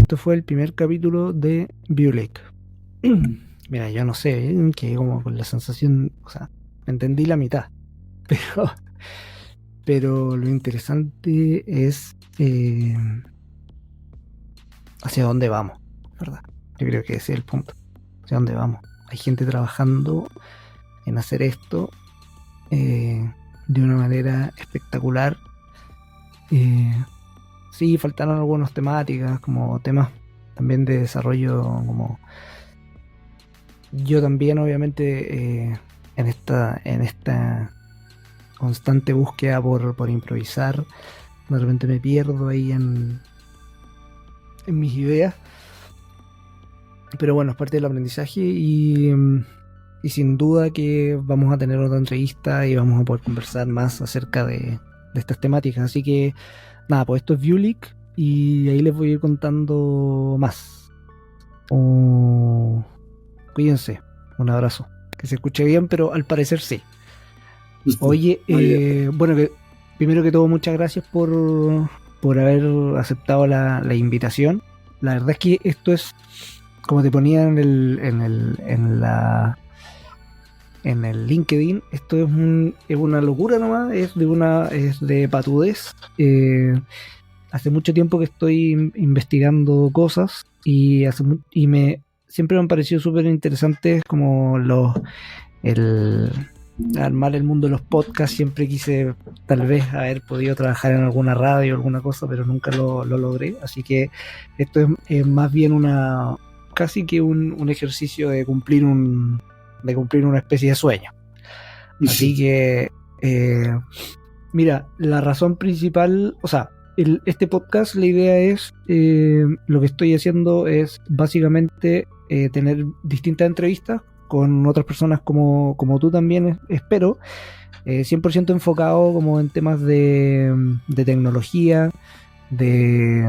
esto fue el primer capítulo de Biolek. Mira, yo no sé, que como con la sensación, o sea, entendí la mitad, pero, pero lo interesante es hacia dónde vamos, ¿verdad? Yo creo que ese es el punto, hacia dónde vamos. Hay gente trabajando en hacer esto de una manera espectacular. Sí, faltaron algunas temáticas, como temas también de desarrollo, como yo también obviamente en esta constante búsqueda por improvisar, de repente me pierdo ahí en mis ideas, pero bueno, es parte del aprendizaje y sin duda que vamos a tener otra entrevista y vamos a poder conversar más acerca de estas temáticas, así que nada, pues esto es Vuelich y ahí les voy a ir contando más. Cuídense, un abrazo. Que se escuche bien, pero al parecer sí. Oye, bueno, primero que todo, muchas gracias por haber aceptado la invitación. La verdad es que esto es, como te ponía en el LinkedIn, esto es una locura nomás, es de patudez. Hace mucho tiempo que estoy investigando cosas y siempre me han parecido súper interesantes como el armar el mundo de los podcasts. Siempre quise tal vez haber podido trabajar en alguna radio o alguna cosa, pero nunca lo logré, así que esto es más bien casi que un ejercicio de cumplir una especie de sueño. Así que mira, la razón principal, o sea, este podcast, la idea es, lo que estoy haciendo es básicamente tener distintas entrevistas con otras personas como tú también, espero, 100% enfocado como en temas de tecnología, de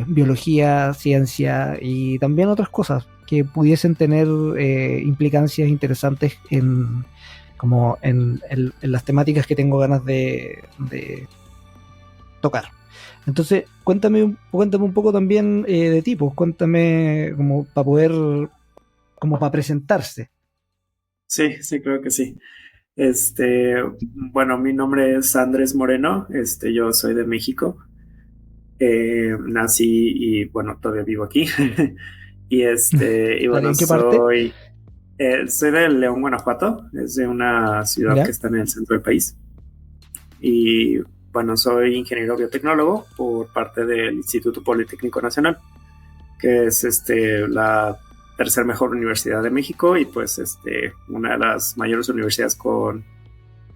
biología, ciencia y también otras cosas que pudiesen tener implicancias interesantes como en las temáticas que tengo ganas de tocar. Entonces, cuéntame un poco también de ti, pues cuéntame como para poder, como para presentarse. Sí, sí, creo que sí. Bueno, mi nombre es Andrés Moreno, yo soy de México. Nací y bueno, todavía vivo aquí. Y ¿Vale? bueno, ¿En qué parte? soy de León, Guanajuato, es de una ciudad que ¿Ya? está en el centro del país. Y bueno, soy ingeniero biotecnólogo por parte del Instituto Politécnico Nacional, que es la tercer mejor universidad de México y pues una de las mayores universidades con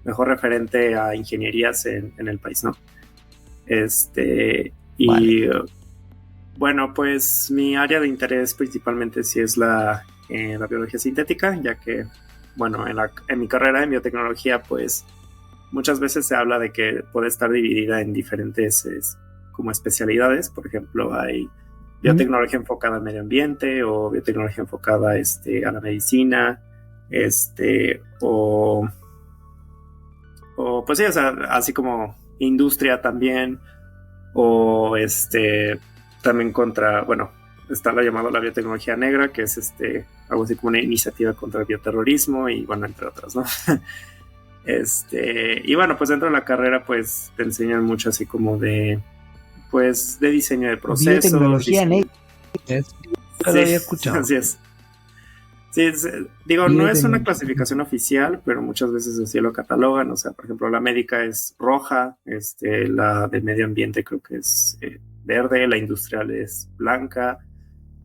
mejor referente a ingenierías en el país, ¿no? Vale. Y bueno, pues mi área de interés principalmente sí es la biología sintética, ya que, bueno, en mi carrera en biotecnología, pues muchas veces se habla de que puede estar dividida en diferentes como especialidades. Por ejemplo, hay ¿Mm? biotecnología enfocada al medio ambiente o biotecnología enfocada a la medicina, este, o, o pues sí, o sea, así como industria también, o también bueno, está la llamada la biotecnología negra, que es algo así como una iniciativa contra el bioterrorismo y bueno, entre otras, ¿no? Y bueno, pues dentro de la carrera pues te enseñan mucho así como pues de diseño de procesos, Biotecnología diseño. negra. Nunca lo Sí, había escuchado. así es. Sí, digo, no es una Biotecnología. clasificación oficial, pero muchas veces así lo catalogan. O sea, por ejemplo, la médica es roja, la de medio ambiente creo que es verde, la industrial es blanca,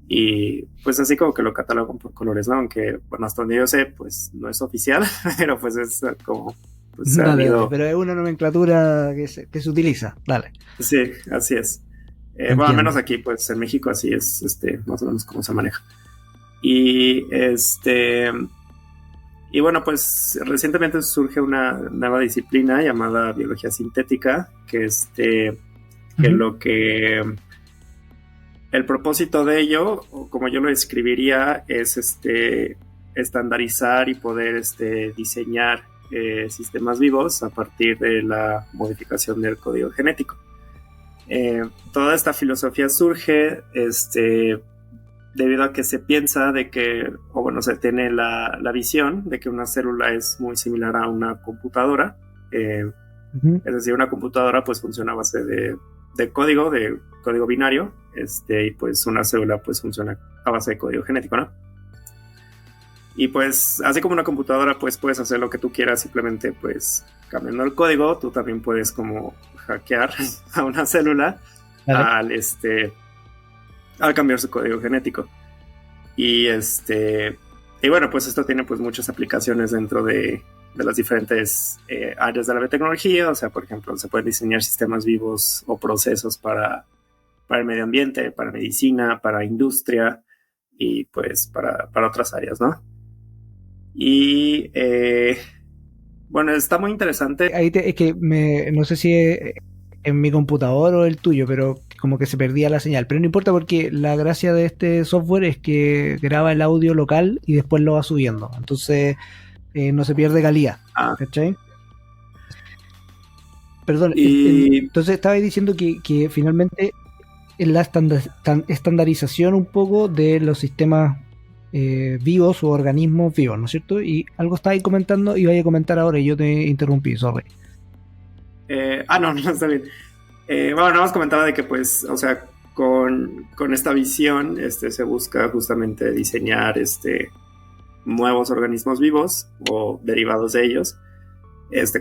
y pues así como que lo catalogan por colores, ¿no? Aunque, bueno, hasta donde yo sé, pues no es oficial, pero pues es como, pues ha Dale, habido. pero es una nomenclatura que se utiliza. Dale, Sí, así es. Bueno, al menos entiendo. aquí, pues en México así es, más o menos cómo se maneja. Y y bueno, pues recientemente surge una nueva disciplina llamada biología sintética, que Ujú. lo que el propósito de ello, o como yo lo describiría, es estandarizar y poder diseñar sistemas vivos a partir de la modificación del código genético. Toda esta filosofía surge debido a que se piensa de que, o bueno, se tiene la visión de que una célula es muy similar a una computadora. Es decir, una computadora pues funciona a base de código binario, y pues una célula pues funciona a base de código genético, ¿no? Y pues así como una computadora pues puedes hacer lo que tú quieras simplemente pues cambiando el código. Tú también puedes como hackear a una célula al cambiar su código genético. Y bueno, pues esto tiene pues muchas aplicaciones dentro de las diferentes áreas de la biotecnología. O sea, por ejemplo, se pueden diseñar sistemas vivos o procesos para el medio ambiente, para medicina, para industria y pues para otras áreas, ¿no? Y bueno, está muy interesante. Es que no sé si es en mi computador o el tuyo, pero como que se perdía la señal. Pero no importa porque la gracia de este software es que graba el audio local y después lo va subiendo. Entonces no se pierde calidad. ¿Cachai? Perdón, entonces estaba diciendo que finalmente en la estandarización un poco de los sistemas vivos o organismos vivos, ¿no es cierto? Y algo estaba ahí comentando y vaya a comentar ahora y yo te interrumpí, sorry. No, está bien. Bueno, nada más comentaba de que pues, o sea, con esta visión se busca justamente diseñar nuevos organismos vivos o derivados de ellos,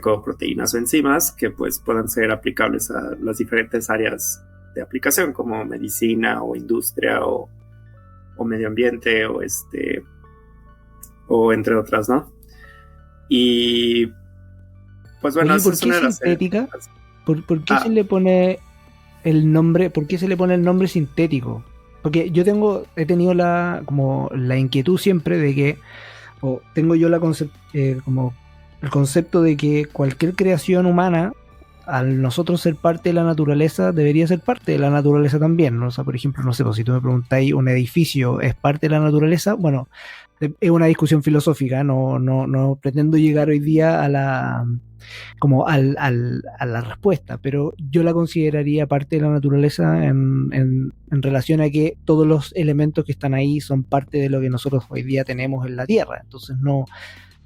como proteínas o enzimas que pues puedan ser aplicables a las diferentes áreas de aplicación como medicina o industria o medio ambiente o entre otras, ¿no? Y pues bueno, oye, ¿por qué sintética? ¿Por qué se le pone el nombre? ¿Por qué se le pone el nombre sintético? Porque yo he tenido como la inquietud siempre de que, o tengo yo como el concepto de que cualquier creación humana, al nosotros ser parte de la naturaleza, debería ser parte de la naturaleza también, ¿no? O sea, por ejemplo, no sé, pues, si tú me preguntáis, ¿un edificio es parte de la naturaleza? Bueno, es una discusión filosófica, no pretendo llegar hoy día a la respuesta, pero yo la consideraría parte de la naturaleza en relación a que todos los elementos que están ahí son parte de lo que nosotros hoy día tenemos en la Tierra. Entonces no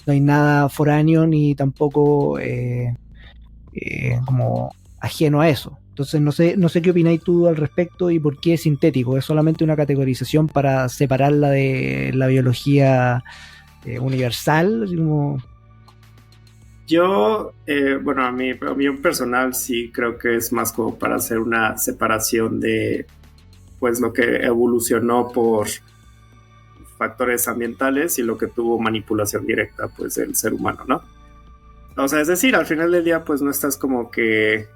hay nada foráneo ni tampoco como ajeno a eso. Entonces no sé qué opináis tú al respecto y por qué es sintético. ¿Es solamente una categorización para separarla de la biología universal? Así como... Yo, bueno, a mi opinión personal sí creo que es más como para hacer una separación de pues lo que evolucionó por factores ambientales y lo que tuvo manipulación directa pues del ser humano, ¿no? O sea, es decir, al final del día pues no estás como que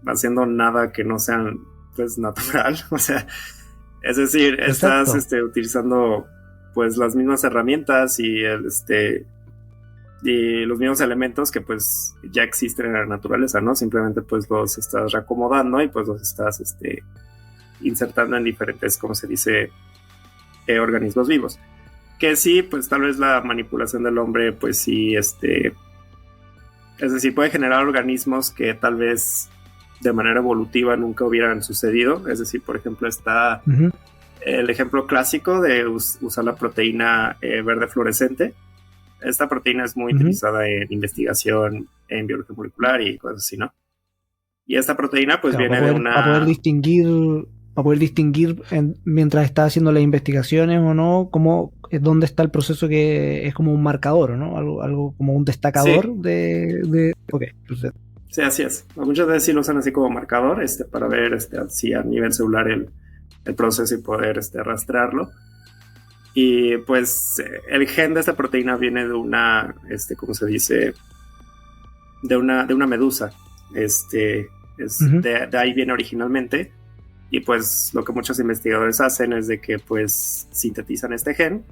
haciendo nada que no sea pues natural, o sea, es decir, estás utilizando pues las mismas herramientas y y los mismos elementos que pues ya existen en la naturaleza, ¿no? Simplemente pues los estás reacomodando y pues los estás insertando en diferentes, como se dice, organismos vivos. Que sí, pues tal vez la manipulación del hombre pues sí, es decir, puede generar organismos que tal vez de manera evolutiva nunca hubieran sucedido. Es decir, por ejemplo, está el ejemplo clásico de usar la proteína verde fluorescente. Esta proteína es muy utilizada en investigación en biología molecular y cosas así, ¿no? Y esta proteína pues viene de una... Para poder distinguir mientras está haciendo las investigaciones o no, dónde está el proceso que es como un marcador, ¿no? Algo como un destacador sí. Ok, perfecto. Sí, así es. Muchas veces sí lo usan así como marcador, para ver así a nivel celular el proceso y poder rastrearlo. Y pues el gen de esta proteína viene de una, ¿cómo se dice? De una medusa. De ahí viene originalmente. Y pues lo que muchos investigadores hacen es de que pues sintetizan este gen.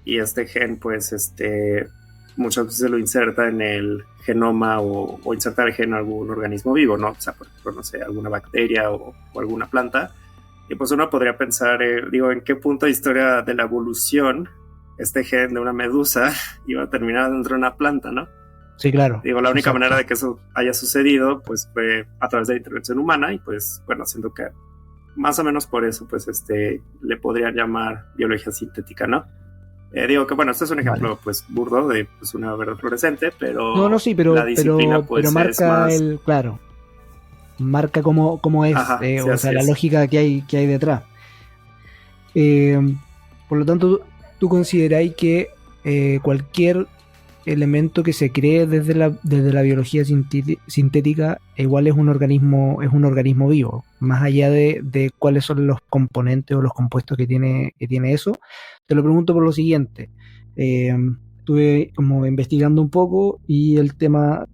Y este gen pues muchas veces lo inserta en el genoma o inserta el gen en algún organismo vivo, ¿no? O sea, por ejemplo, no sé, alguna bacteria o alguna planta. Y pues uno podría pensar, en qué punto de historia de la evolución este gen de una medusa iba a terminar dentro de una planta, ¿no? Sí, claro. Digo, la única Exacto. manera de que eso haya sucedido, pues fue a través de la intervención humana y pues, bueno, siento que más o menos por eso, pues, le podrían llamar biología sintética, ¿no? Digo que, bueno, esto es un ejemplo, Vale. pues, burdo de pues, una verdad fluorescente, No, pero sí, la disciplina, pero pues, es marca más... claro, marca cómo es, Ajá, sí, o sea, así la es. lógica que hay detrás. Eh, por lo tanto, tú consideráis que cualquier elemento que se cree desde la biología sintética igual es un organismo vivo, más allá de cuáles son los componentes o los compuestos que tiene eso. Te lo pregunto por lo siguiente. Estuve como investigando un poco y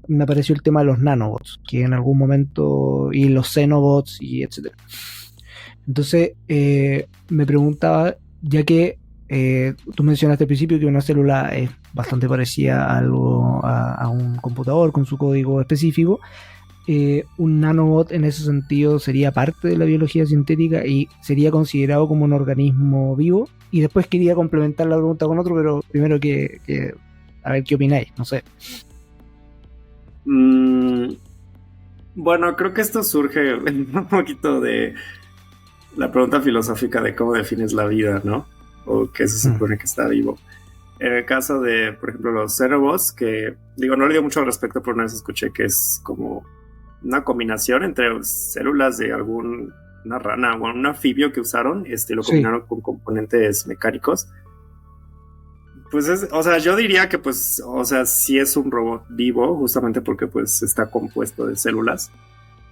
me apareció el tema de los nanobots, que en algún momento, y los xenobots y etcétera. Entonces, me preguntaba, ya que tú mencionaste al principio que una célula es bastante parecida a un computador con su código específico, un nanobot en ese sentido sería parte de la biología sintética y sería considerado como un organismo vivo. Y después quería complementar la pregunta con otro, pero primero a ver qué opináis, no sé. Mm, bueno, creo que esto surge un poquito de la pregunta filosófica de cómo defines la vida, ¿no? O qué se Mm. supone que está vivo. En el caso de, por ejemplo, los xenobos, que digo, no le dio mucho al respecto, pero una vez escuché que es como una combinación entre células de una rana o un anfibio que usaron, lo Sí, combinaron con componentes mecánicos. Pues o sea, yo diría que pues, o sea, sí es un robot vivo, justamente porque pues está compuesto de células.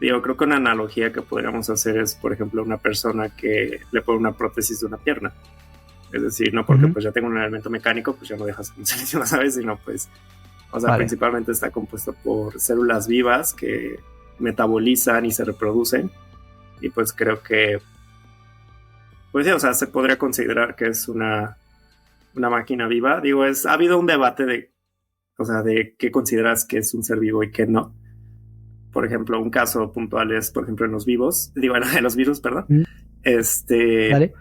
Digo, creo que una analogía que podríamos hacer es, por ejemplo, una persona que le pone una prótesis de una pierna. Es decir, no porque uh-huh. pues ya tengo un elemento mecánico, pues ya no dejas de ser, ¿sabes? Sino pues, o sea, Vale. principalmente está compuesto por células vivas que metabolizan y se reproducen. Y pues creo que, pues sí, o sea, se podría considerar que es una máquina viva. Digo, ha habido un debate de, o sea, de qué consideras que es un ser vivo y qué no. Por ejemplo, un caso puntual es, por ejemplo, en los vivos, digo, en los virus, perdón. Mm. Este, Vale.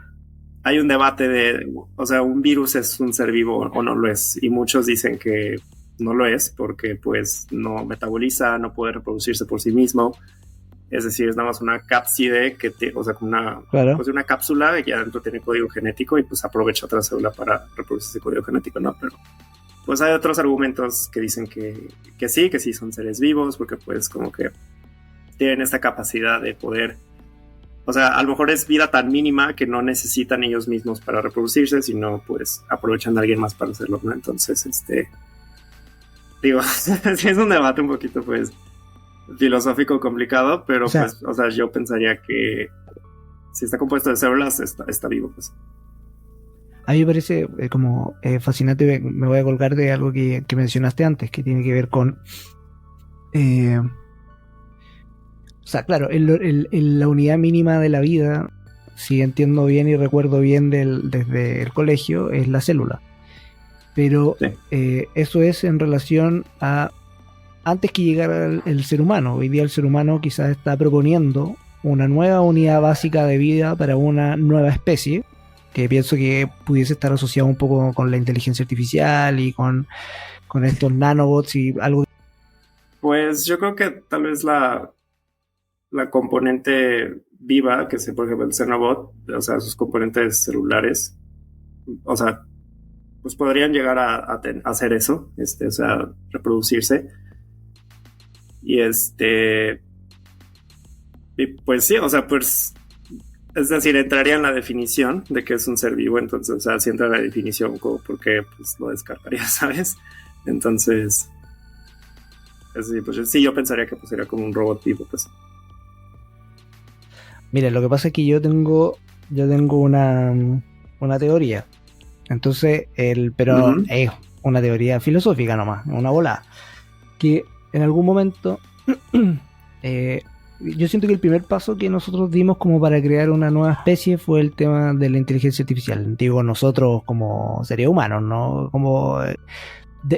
hay un debate de, o sea, un virus es un ser vivo o no lo es. Y muchos dicen que no lo es porque pues no metaboliza, no puede reproducirse por sí mismo. Es decir, es nada más una cápside o sea, como Claro. pues una cápsula que adentro tiene código genético y pues aprovecha otra célula para reproducir ese código genético, ¿no? Pero pues hay otros argumentos que dicen que sí son seres vivos porque pues como que tienen esta capacidad de poder, o sea, a lo mejor es vida tan mínima que no necesitan ellos mismos para reproducirse, sino pues aprovechan a alguien más para hacerlo, ¿no? Entonces, digo, sí es un debate un poquito pues filosófico complicado, O pero sea, pues, o sea, yo pensaría que si está compuesto de células, está vivo, pues. a mí me parece como fascinante, me voy a colgar de algo que mencionaste antes, que tiene que ver con... o sea, claro, la unidad mínima de la vida, si entiendo bien y recuerdo bien desde el colegio, es la célula. Pero Sí. eso es en relación a antes que llegara el ser humano. Hoy día el ser humano quizás está proponiendo una nueva unidad básica de vida para una nueva especie, que pienso que pudiese estar asociado un poco con la inteligencia artificial y con estos nanobots y algo. Pues yo creo que tal vez la componente viva, que es por ejemplo el Xenobot, o sea, sus componentes celulares, o sea, pues podrían llegar a hacer eso, o sea, reproducirse. Y y pues sí, o sea, pues, es decir, entraría en la definición de que es un ser vivo, entonces, o sea, si entra en la definición, como porque pues lo descartaría, ¿sabes? Entonces, es decir, pues sí, yo pensaría que pues sería como un robot vivo, pues. Mira, lo que pasa es que yo tengo una teoría. Entonces, pero Uh-huh. es una teoría filosófica nomás, una bola. Que en algún momento yo siento que el primer paso que nosotros dimos como para crear una nueva especie fue el tema de la inteligencia artificial. Digo, nosotros como seres humanos, ¿no?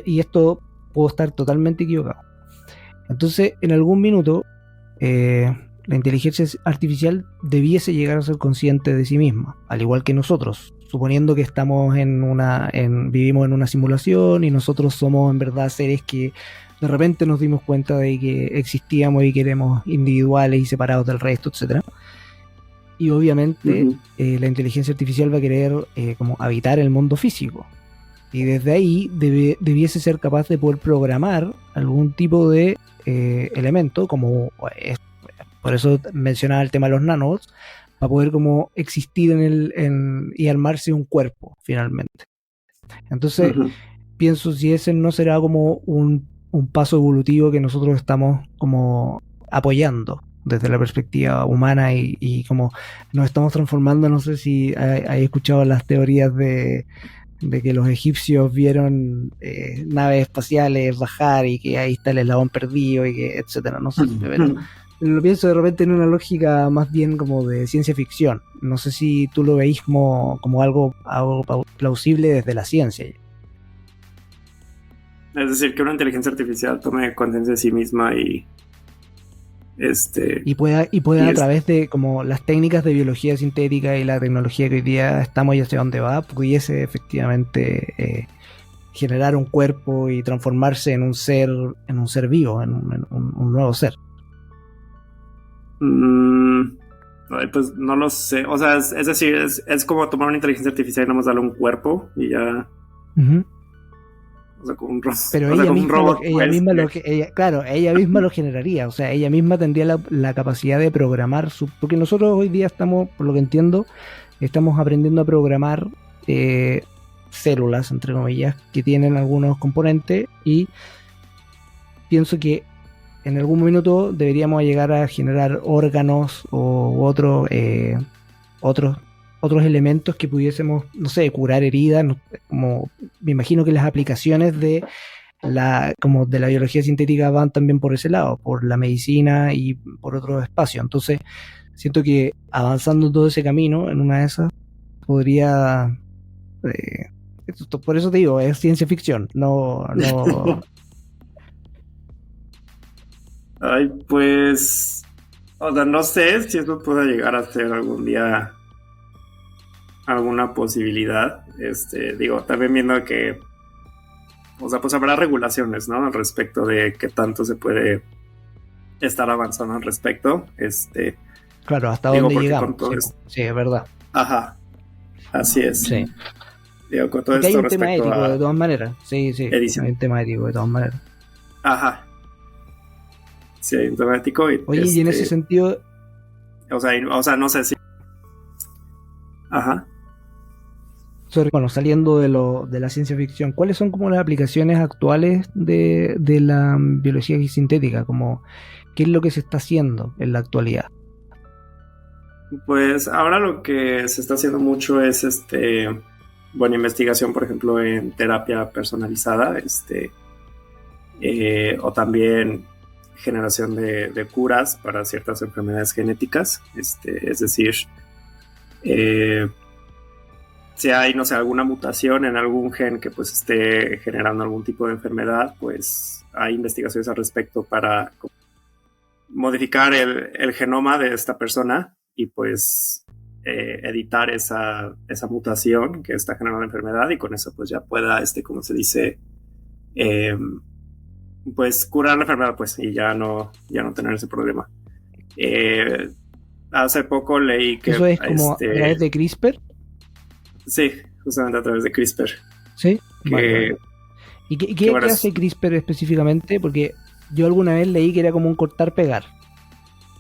Y esto puedo estar totalmente equivocado. Entonces, en algún minuto, la inteligencia artificial debiese llegar a ser consciente de sí misma, al igual que nosotros, suponiendo que estamos vivimos en una simulación y nosotros somos en verdad seres que de repente nos dimos cuenta de que existíamos y que éramos individuales y separados del resto, etcétera. Y obviamente la inteligencia artificial va a querer como habitar el mundo físico. Y desde ahí debiese ser capaz de poder programar algún tipo de elemento, como por eso mencionaba el tema de los nanobots, para poder como existir y armarse un cuerpo finalmente. Entonces, pienso si ese no será como un paso evolutivo que nosotros estamos como apoyando desde la perspectiva humana y como nos estamos transformando. No sé si hay escuchado las teorías de que los egipcios vieron naves espaciales bajar y que ahí está el eslabón perdido y que etcétera, no sé, pero lo pienso de repente en una lógica más bien como de ciencia ficción. No sé si tú lo veis como algo plausible desde la ciencia. Es decir, que una inteligencia artificial tome conciencia de sí misma y pueda a través de como las técnicas de biología sintética y la tecnología que hoy día estamos y hacia dónde va, pudiese efectivamente generar un cuerpo y transformarse en un ser vivo, en un nuevo ser. Pues no lo sé. O sea, es decir, es como tomar una inteligencia artificial y nada más darle un cuerpo y ya. O sea, como un robot. Pero ella misma lo generaría. O sea, ella misma tendría la capacidad de programar porque nosotros hoy día estamos, por lo que entiendo, estamos aprendiendo a programar células, entre comillas, que tienen algunos componentes, y pienso que en algún minuto deberíamos llegar a generar órganos u otros elementos que pudiésemos, no sé, curar heridas, como me imagino que las aplicaciones de la biología sintética van también por ese lado, por la medicina y por otros espacios. Entonces, siento que avanzando todo ese camino, en una de esas, podría... por eso te digo, es ciencia ficción, no... Ay, pues... O sea, no sé si eso pueda llegar a ser algún día alguna posibilidad. Digo, también viendo que... O sea, pues habrá regulaciones, ¿no? Al respecto de qué tanto se puede estar avanzando al respecto. Claro, hasta dónde llegamos. Sí, es verdad. Ajá, así es. Sí. Digo, con todo esto hay un respecto tema ético de todas maneras. Sí, edición. Hay un tema ético de todas maneras. Ajá. Sí, hay un tema ético. Oye, y en ese sentido... O sea, no sé si... Ajá. Bueno, saliendo de la ciencia ficción, ¿cuáles son como las aplicaciones actuales de la biología sintética? Como, ¿qué es lo que se está haciendo en la actualidad? Pues ahora lo que se está haciendo mucho es investigación, por ejemplo, en terapia personalizada, o también generación de curas para ciertas enfermedades genéticas. Es decir, si hay, no sé, alguna mutación en algún gen que pues esté generando algún tipo de enfermedad, pues hay investigaciones al respecto para modificar el genoma de esta persona y pues editar esa mutación que está generando la enfermedad, y con eso pues ya pueda, como se dice, pues curar la enfermedad, pues, y ya no tener ese problema. Hace poco leí que... ¿Eso es como a través de CRISPR? Sí, justamente a través de CRISPR. ¿Sí? Vale. ¿Y qué hace CRISPR específicamente? Porque yo alguna vez leí que era como un cortar-pegar.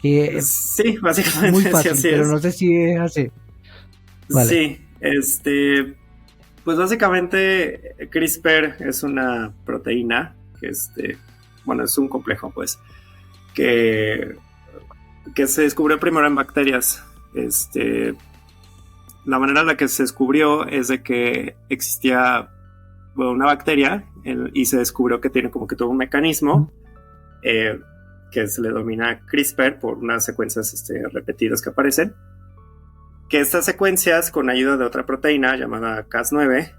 Sí, básicamente. Muy fácil, así pero es. No sé si es así. Vale. Sí, pues básicamente CRISPR es una proteína que es un complejo, pues, que se descubrió primero en bacterias. La manera en la que se descubrió es de que existía una bacteria y se descubrió que tiene como que todo un mecanismo que se le denomina CRISPR por unas secuencias repetidas que aparecen, que estas secuencias, con ayuda de otra proteína llamada Cas9,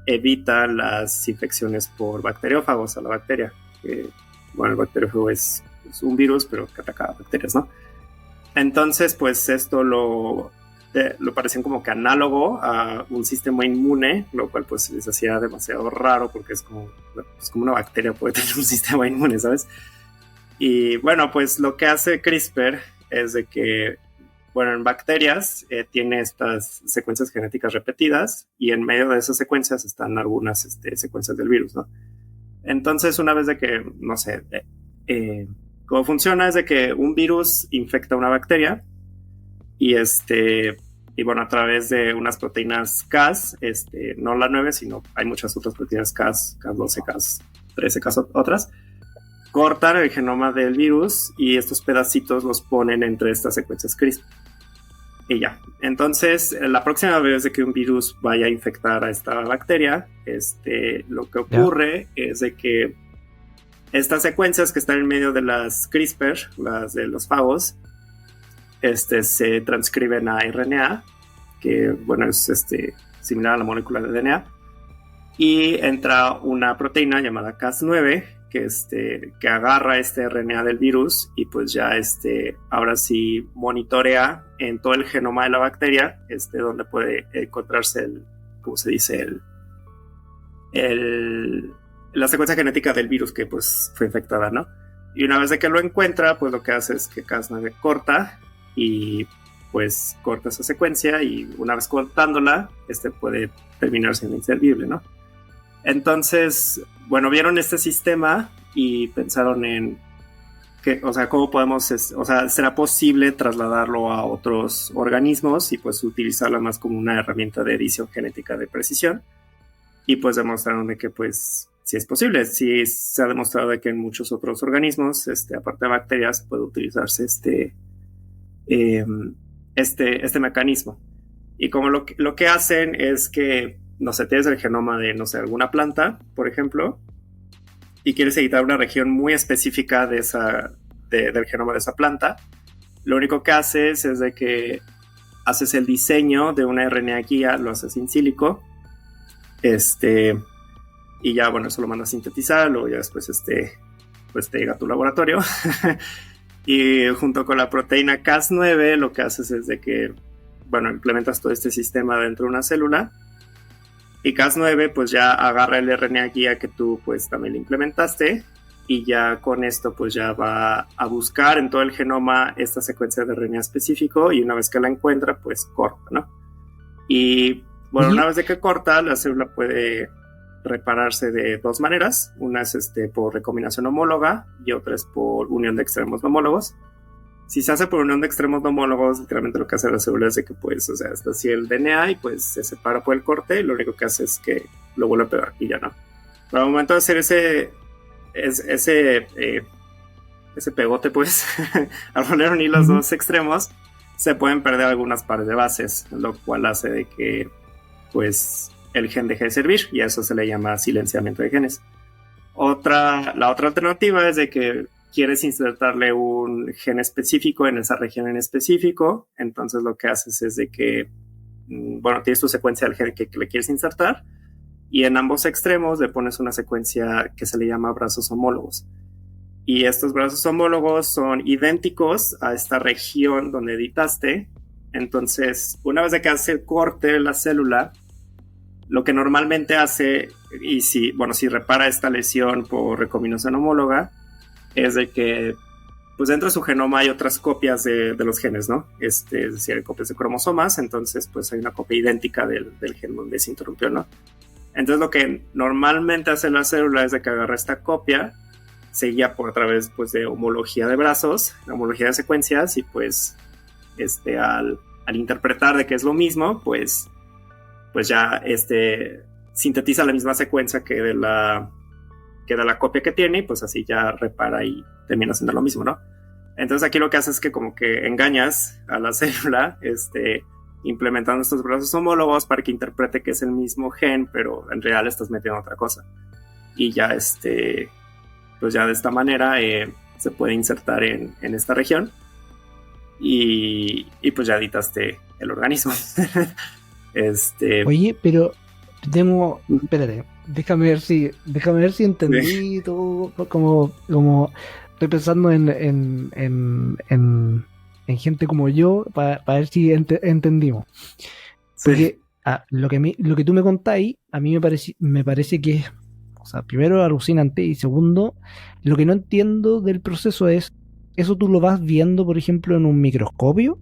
evita las infecciones por bacteriófagos a la bacteria. El bacteriófago es un virus, pero que ataca a bacterias, ¿no? Entonces, pues esto lo lo parecían como que análogo a un sistema inmune, lo cual pues les hacía demasiado raro porque es como una bacteria puede tener un sistema inmune, ¿sabes? Y bueno, pues lo que hace CRISPR es de que, bueno, en bacterias tiene estas secuencias genéticas repetidas y en medio de esas secuencias están algunas secuencias del virus, ¿no? Entonces, una vez de que, no sé, cómo funciona es de que un virus infecta una bacteria y y bueno, a través de unas proteínas Cas, no la 9, sino hay muchas otras proteínas Cas, Cas12, Cas13, Cas otras, cortan el genoma del virus y estos pedacitos los ponen entre estas secuencias CRISPR. Y ya. Entonces, la próxima vez de que un virus vaya a infectar a esta bacteria, lo que ocurre es de que estas secuencias que están en medio de las CRISPR, las de los fagos, se transcriben a RNA, que bueno, es similar a la molécula de DNA, y entra una proteína llamada Cas9 que agarra este RNA del virus y pues ya ahora sí monitorea en todo el genoma de la bacteria, donde puede encontrarse ¿cómo se dice? La secuencia genética del virus que pues fue infectada, ¿no? Y una vez de que lo encuentra, pues lo que hace es que Cas9 corta y pues corta esa secuencia y una vez cortándola, puede terminar siendo inservible, ¿no? Entonces, bueno, vieron este sistema y pensaron en que, o sea, cómo podemos, o sea, será posible trasladarlo a otros organismos y pues utilizarla más como una herramienta de edición genética de precisión. Y pues demostraron de que pues sí es posible, sí se ha demostrado de que en muchos otros organismos, aparte de bacterias, puede utilizarse este mecanismo. Y como lo que hacen es que, no sé, tienes el genoma de, no sé, alguna planta, por ejemplo, y quieres editar una región muy específica del genoma de esa planta, lo único que haces es de que haces el diseño de una RNA guía, lo haces in silico, y ya, bueno, eso lo mandas a sintetizar, luego ya después pues te llega a tu laboratorio. Y junto con la proteína Cas9 lo que haces es de que, bueno, implementas todo este sistema dentro de una célula y Cas9 pues ya agarra el RNA guía que tú pues también le implementaste y ya con esto pues ya va a buscar en todo el genoma esta secuencia de RNA específico y una vez que la encuentra pues corta, ¿no? Y bueno, una vez de que corta, la célula puede repararse de dos maneras. Una es por recombinación homóloga y otra es por unión de extremos no homólogos. Si se hace por unión de extremos no homólogos, literalmente lo que hace la célula es de que pues, o sea, está así el DNA y pues se separa por el corte y lo único que hace es que lo vuelve a pegar y ya no. Pero al momento de hacer ese pegote pues, al poner unir los dos extremos, se pueden perder algunas pares de bases, lo cual hace de que pues el gen deje de servir y a eso se le llama silenciamiento de genes. La otra alternativa es de que quieres insertarle un gen específico en esa región en específico, entonces lo que haces es de que, bueno, tienes tu secuencia del gen que le quieres insertar y en ambos extremos le pones una secuencia que se le llama brazos homólogos. Y estos brazos homólogos son idénticos a esta región donde editaste. Entonces, una vez de que hace el corte de la célula, lo que normalmente hace, y si repara esta lesión por recombinación homóloga, es de que pues dentro de su genoma hay otras copias de los genes, ¿no? Es decir, hay copias de cromosomas, entonces pues hay una copia idéntica del gen donde se interrumpió, ¿no? Entonces lo que normalmente hace la célula es de que agarra esta copia, se guía por a través pues de homología de brazos, homología de secuencias, y pues al interpretar de que es lo mismo, pues ya sintetiza la misma secuencia que de la copia que tiene y pues así ya repara y termina haciendo lo mismo, ¿no? Entonces aquí lo que hace es que como que engañas a la célula implementando estos brazos homólogos para que interprete que es el mismo gen, pero en realidad estás metiendo otra cosa. Y ya pues ya de esta manera se puede insertar en esta región y pues ya editaste el organismo. Oye, pero espérate, déjame ver si entendí todo, como estoy pensando en en gente como yo para ver si entendimos. Sí. Porque lo que tú me contáis, a mí me parece que es, o sea, primero alucinante y segundo, lo que no entiendo del proceso es, ¿eso tú lo vas viendo, por ejemplo, en un microscopio?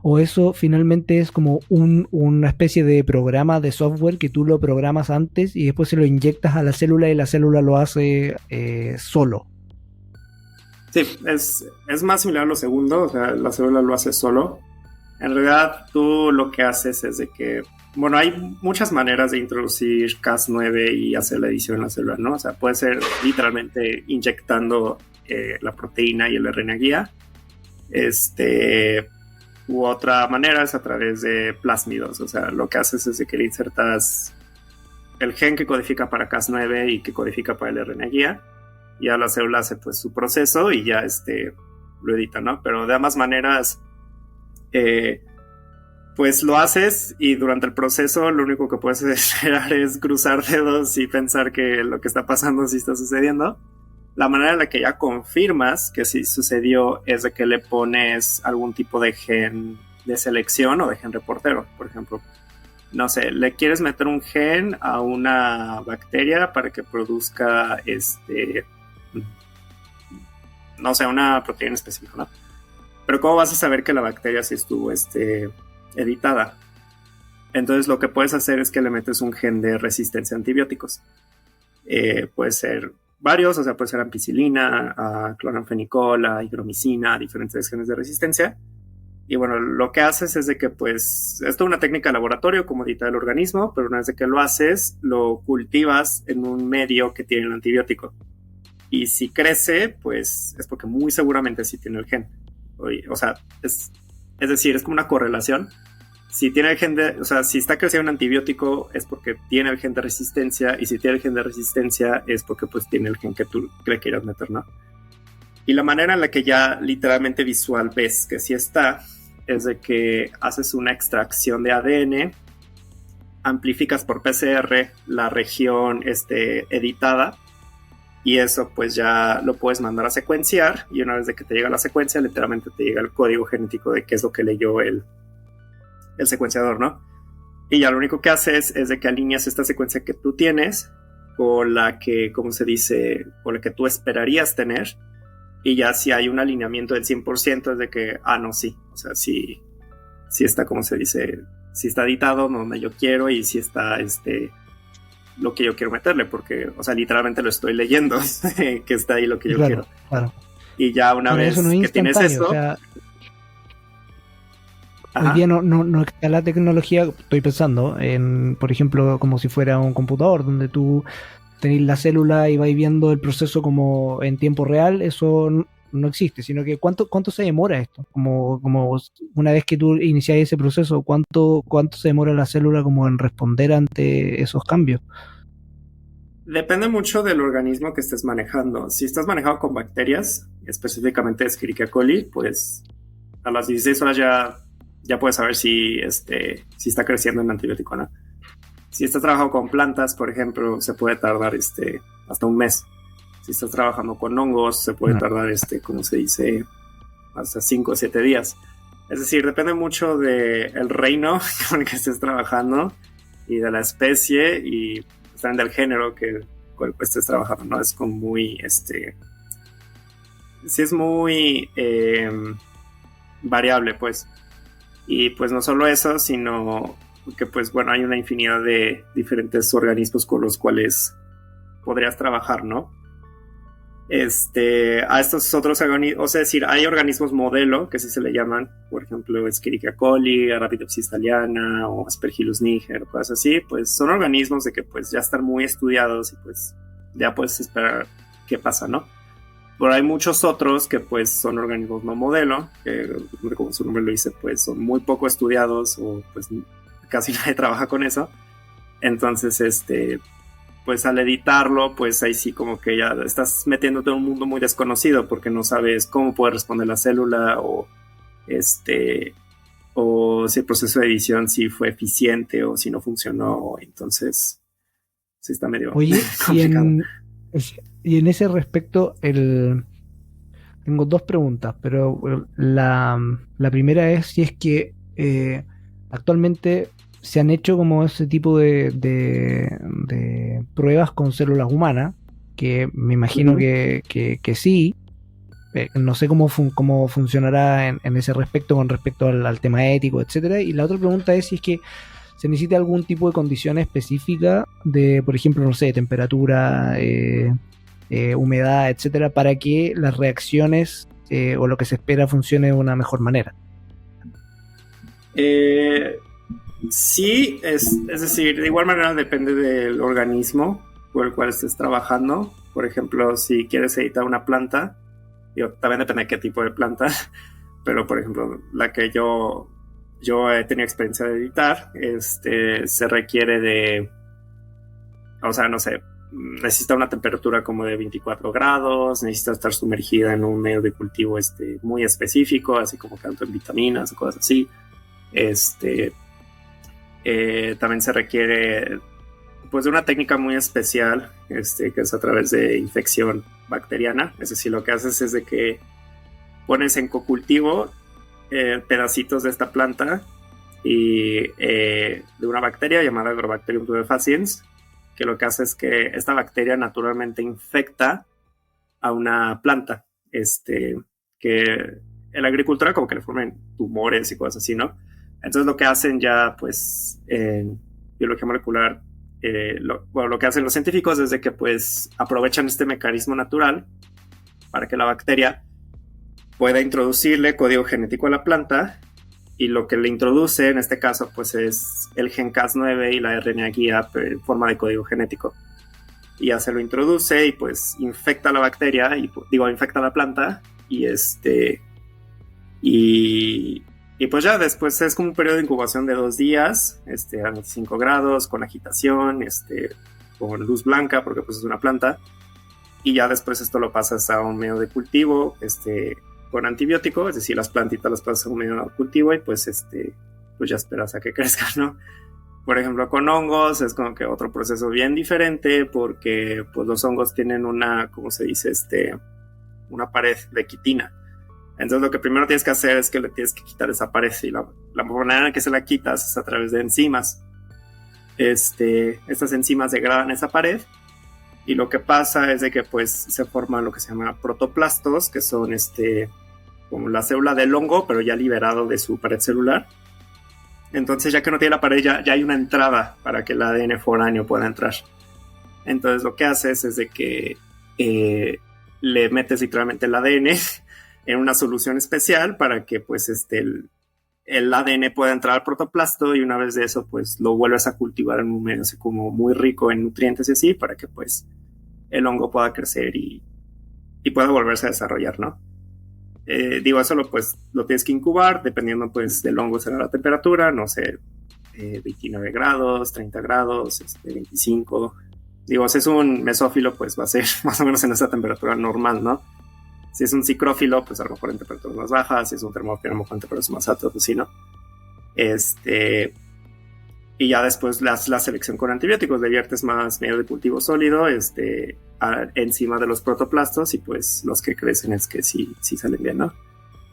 ¿O eso finalmente es como una especie de programa de software que tú lo programas antes y después se lo inyectas a la célula y la célula lo hace solo? Sí, es más similar a lo segundo, o sea, la célula lo hace solo. En realidad, tú lo que haces es de que, bueno, hay muchas maneras de introducir Cas9 y hacer la edición en la célula, ¿no? O sea, puede ser literalmente inyectando la proteína y el RNA guía. U otra manera es a través de plásmidos, o sea, lo que haces es de que le insertas el gen que codifica para Cas9 y que codifica para el RNA guía, y a la célula hace pues su proceso y ya lo edita, ¿no? Pero de ambas maneras, pues lo haces y durante el proceso lo único que puedes esperar es cruzar dedos y pensar que lo que está pasando sí está sucediendo. La manera en la que ya confirmas que sí sucedió es de que le pones algún tipo de gen de selección o de gen reportero. Por ejemplo, no sé, le quieres meter un gen a una bacteria para que produzca no sé, una proteína específica, ¿no? Pero ¿cómo vas a saber que la bacteria sí estuvo editada? Entonces lo que puedes hacer es que le metes un gen de resistencia a antibióticos. Puede ser varios, o sea, puede ser ampicilina, cloranfenicol, higromicina, diferentes genes de resistencia. Y bueno, lo que haces es de que pues esto es una técnica de laboratorio como editar el organismo, pero una vez de que lo haces, lo cultivas en un medio que tiene el antibiótico. Y si crece, pues es porque muy seguramente sí tiene el gen. O sea, es decir, es como una correlación. Si tiene el gen o sea, si está creciendo un antibiótico es porque tiene el gen de resistencia, y si tiene el gen de resistencia es porque pues tiene el gen que tú le quieras meter, ¿no? Y la manera en la que ya literalmente visual ves que sí está es de que haces una extracción de ADN, amplificas por PCR la región editada, y eso pues ya lo puedes mandar a secuenciar, y una vez de que te llega la secuencia, literalmente te llega el código genético de qué es lo que leyó el secuenciador, ¿no? Y ya lo único que haces es de que alineas esta secuencia que tú tienes con la que, ¿cómo se dice? Con la que tú esperarías tener, y ya si hay un alineamiento del 100% es de que, no, sí, o sea, sí está, ¿cómo se dice? Sí está editado donde yo quiero, y sí está lo que yo quiero meterle, porque, o sea, literalmente lo estoy leyendo, que está ahí lo que yo quiero. Claro. Y ya una vez eso no es que tienes eso... O sea, hoy día no está la tecnología, estoy pensando en, por ejemplo, como si fuera un computador, donde tú tenés la célula y vais viendo el proceso como en tiempo real. Eso no existe, sino que ¿cuánto se demora esto? Como una vez que tú inicias ese proceso, ¿cuánto se demora la célula como en responder ante esos cambios? Depende mucho del organismo que estés manejando. Si estás manejando con bacterias, específicamente Escherichia coli, pues a las 16 horas ya puedes saber si está creciendo en antibiótico o no. Si estás trabajando con plantas, por ejemplo, se puede tardar hasta un mes. Si estás trabajando con hongos, se puede tardar, ¿cómo se dice? Hasta 5 o 7 días. Es decir, depende mucho del reino con el que estés trabajando, y de la especie, y también del género con el que estés trabajando, ¿no? Es como muy, sí es muy variable, pues. Y pues no solo eso, sino que pues bueno, hay una infinidad de diferentes organismos con los cuales podrías trabajar, ¿no? A estos otros organismos, o sea, es decir, hay organismos modelo, que sí se le llaman, por ejemplo, Escherichia coli, Arabidopsis thaliana o Aspergillus niger, cosas así. Pues son organismos de que pues ya están muy estudiados, y pues ya puedes esperar qué pasa, ¿no? Pero hay muchos otros que pues son organismos no modelo, que como su nombre lo dice, pues son muy poco estudiados, o pues casi nadie trabaja con eso. Entonces, pues al editarlo, pues ahí sí como que ya estás metiéndote en un mundo muy desconocido, porque no sabes cómo puede responder la célula, o si el proceso de edición sí fue eficiente o si no funcionó. Entonces sí está medio Oye, complicado. y en ese respecto, tengo dos preguntas, pero la primera es si es que actualmente se han hecho como ese tipo de pruebas con células humanas, que me imagino Ujú. que sí. No sé cómo funcionará en ese respecto con respecto al tema ético, etcétera. Y la otra pregunta es si es que se necesita algún tipo de condición específica de, por ejemplo, no sé, temperatura, humedad, etcétera, para que las reacciones o lo que se espera funcione de una mejor manera. Eh, sí, es decir, de igual manera depende del organismo por el cual estés trabajando. Por ejemplo, si quieres editar una planta, digo, también depende de qué tipo de planta, pero por ejemplo, la que yo he tenido experiencia de editar, se requiere de, o sea, no sé, necesita una temperatura como de 24 grados, necesita estar sumergida en un medio de cultivo muy específico, así como tanto en vitaminas o cosas así. Este, También se requiere pues de una técnica muy especial, que es a través de infección bacteriana. Es decir, lo que haces es de que pones en cocultivo pedacitos de esta planta y de una bacteria llamada Agrobacterium tumefaciens, que lo que hace es que esta bacteria naturalmente infecta a una planta, que en la agricultura como que le formen tumores y cosas así, ¿no? Entonces lo que hacen ya, pues, en biología molecular, bueno, lo que hacen los científicos es de que, pues, aprovechan este mecanismo natural para que la bacteria pueda introducirle código genético a la planta, y lo que le introduce en este caso pues es el gen Cas9 y la RNA guía en forma de código genético, y ya se lo introduce y pues infecta la bacteria y digo infecta la planta y y, y pues ya después es como un periodo de incubación de 2 días, a 25 grados, con agitación, con luz blanca porque pues es una planta, y ya después esto lo pasas a un medio de cultivo, con antibiótico, es decir, las plantitas las pasas a un medio de cultivo y pues pues ya esperas a que crezcan, ¿no? Por ejemplo, con hongos es como que otro proceso bien diferente porque pues los hongos tienen una, ¿cómo se dice? Una pared de quitina. Entonces lo que primero tienes que hacer es que le tienes que quitar esa pared, y la manera en que se la quitas es a través de enzimas. Estas enzimas degradan esa pared, y lo que pasa es de que pues se forman lo que se llama protoplastos, que son como la célula del hongo, pero ya liberado de su pared celular. Entonces, ya que no tiene la pared, ya hay una entrada para que el ADN foráneo pueda entrar. Entonces, lo que haces es de que le metes literalmente el ADN en una solución especial para que pues el ADN pueda entrar al protoplasto, y una vez de eso pues lo vuelves a cultivar en un medio así como muy rico en nutrientes y así, para que pues el hongo pueda crecer y pueda volverse a desarrollar, ¿no? Digo, eso pues lo tienes que incubar, dependiendo pues del hongo será la temperatura, no sé, 29 grados, 30 grados, 25. Digo, si es un mesófilo, pues va a ser más o menos en esa temperatura normal, ¿no? Si es un psicrófilo, pues a lo mejor en temperaturas más bajas, si es un termófilo, a lo mejor en temperaturas más altas, pues sí, ¿no? Y ya después la selección con antibióticos, le viertes más medio de cultivo sólido encima de los protoplastos, y pues los que crecen es que sí salen bien, ¿no?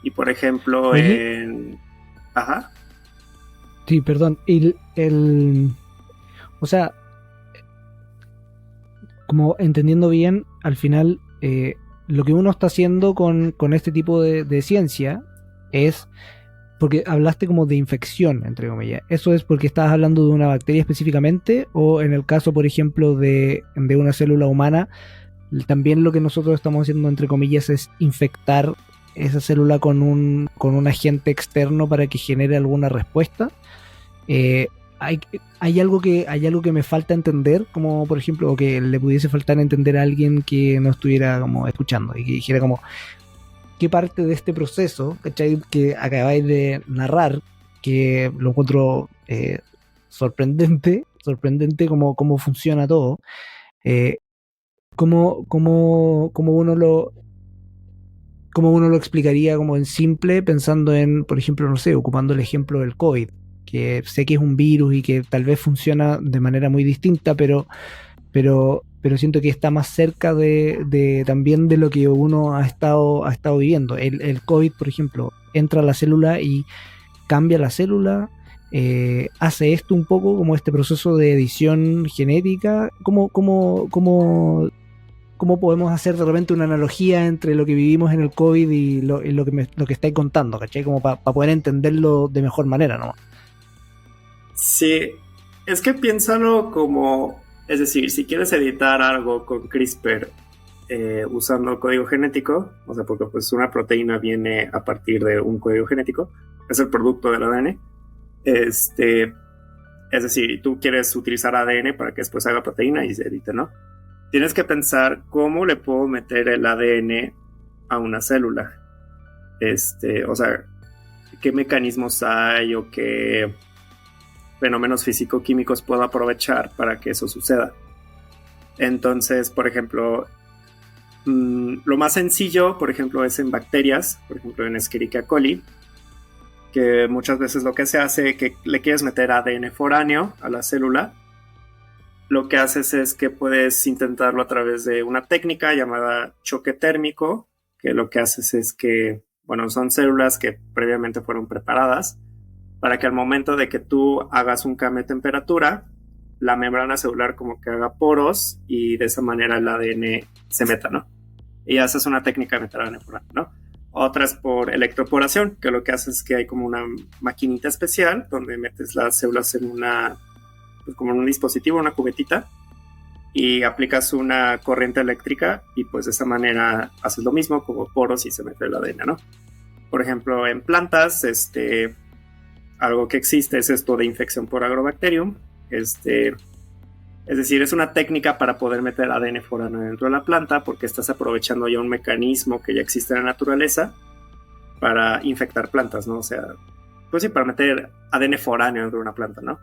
Y por ejemplo, Oye, Ajá. sí, perdón. O sea, como entendiendo bien, al final lo que uno está haciendo con este tipo de ciencia es, porque hablaste como de infección, entre comillas. ¿Eso es porque estabas hablando de una bacteria específicamente? ¿O en el caso, por ejemplo, de una célula humana, también lo que nosotros estamos haciendo, entre comillas, es infectar esa célula con un agente externo para que genere alguna respuesta? Eh, hay algo que me falta entender, como por ejemplo, o que le pudiese faltar entender a alguien que no estuviera como escuchando y que dijera como, ¿qué parte de este proceso, ¿cachai? Que acabáis de narrar, que lo encuentro sorprendente cómo funciona todo, eh, cómo cómo uno lo explicaría como en simple, pensando en, por ejemplo, no sé, ocupando el ejemplo del COVID, que sé que es un virus y que tal vez funciona de manera muy distinta, pero pero siento que está más cerca de también de lo que uno ha estado viviendo. El COVID, por ejemplo, entra a la célula y cambia la célula, hace esto un poco como este proceso de edición genética. ¿Cómo podemos hacer de repente una analogía entre lo que vivimos en el COVID y lo que estáis contando, ¿cachai? Como para poder entenderlo de mejor manera, ¿no? Sí, es que piénsalo como, es decir, si quieres editar algo con CRISPR usando código genético, o sea, porque pues una proteína viene a partir de un código genético, es el producto del ADN, es decir, tú quieres utilizar ADN para que después haga proteína y se edite, ¿no? Tienes que pensar cómo le puedo meter el ADN a una célula. O sea, qué mecanismos hay o qué fenómenos físico-químicos puedo aprovechar para que eso suceda. Entonces, por ejemplo, lo más sencillo, por ejemplo, es en bacterias, por ejemplo, en Escherichia coli, que muchas veces lo que se hace, que le quieres meter ADN foráneo a la célula, lo que haces es que puedes intentarlo a través de una técnica llamada choque térmico, que lo que haces es que, bueno, son células que previamente fueron preparadas para que al momento de que tú hagas un cambio de temperatura, la membrana celular como que haga poros y de esa manera el ADN se meta, ¿no? Y haces una técnica de meter ADN foráneo, ¿no? Otra es por electroporación, que lo que haces es que hay como una maquinita especial donde metes las células en pues como en un dispositivo, una cubetita, y aplicas una corriente eléctrica y pues de esa manera haces lo mismo, como poros y se mete el ADN, ¿no? Por ejemplo, en plantas, algo que existe es esto de infección por Agrobacterium, es decir, es una técnica para poder meter ADN foráneo dentro de la planta porque estás aprovechando ya un mecanismo que ya existe en la naturaleza para infectar plantas, ¿no? O sea, pues sí, para meter ADN foráneo dentro de una planta, ¿no?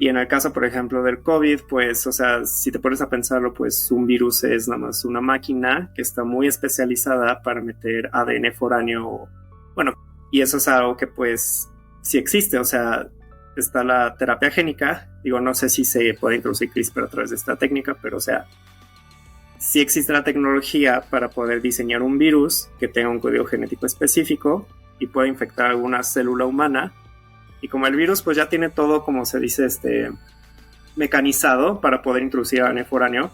Y en el caso, por ejemplo, del COVID, pues, o sea, si te pones a pensarlo, pues un virus es nada más una máquina que está muy especializada para meter ADN foráneo. Bueno, y eso es algo que pues sí existe, o sea, está la terapia génica. Digo, no sé si se puede introducir CRISPR a través de esta técnica, pero o sea, sí existe la tecnología para poder diseñar un virus que tenga un código genético específico y pueda infectar alguna célula humana. Y como el virus pues ya tiene todo, como se dice, mecanizado para poder introducir ADN foráneo,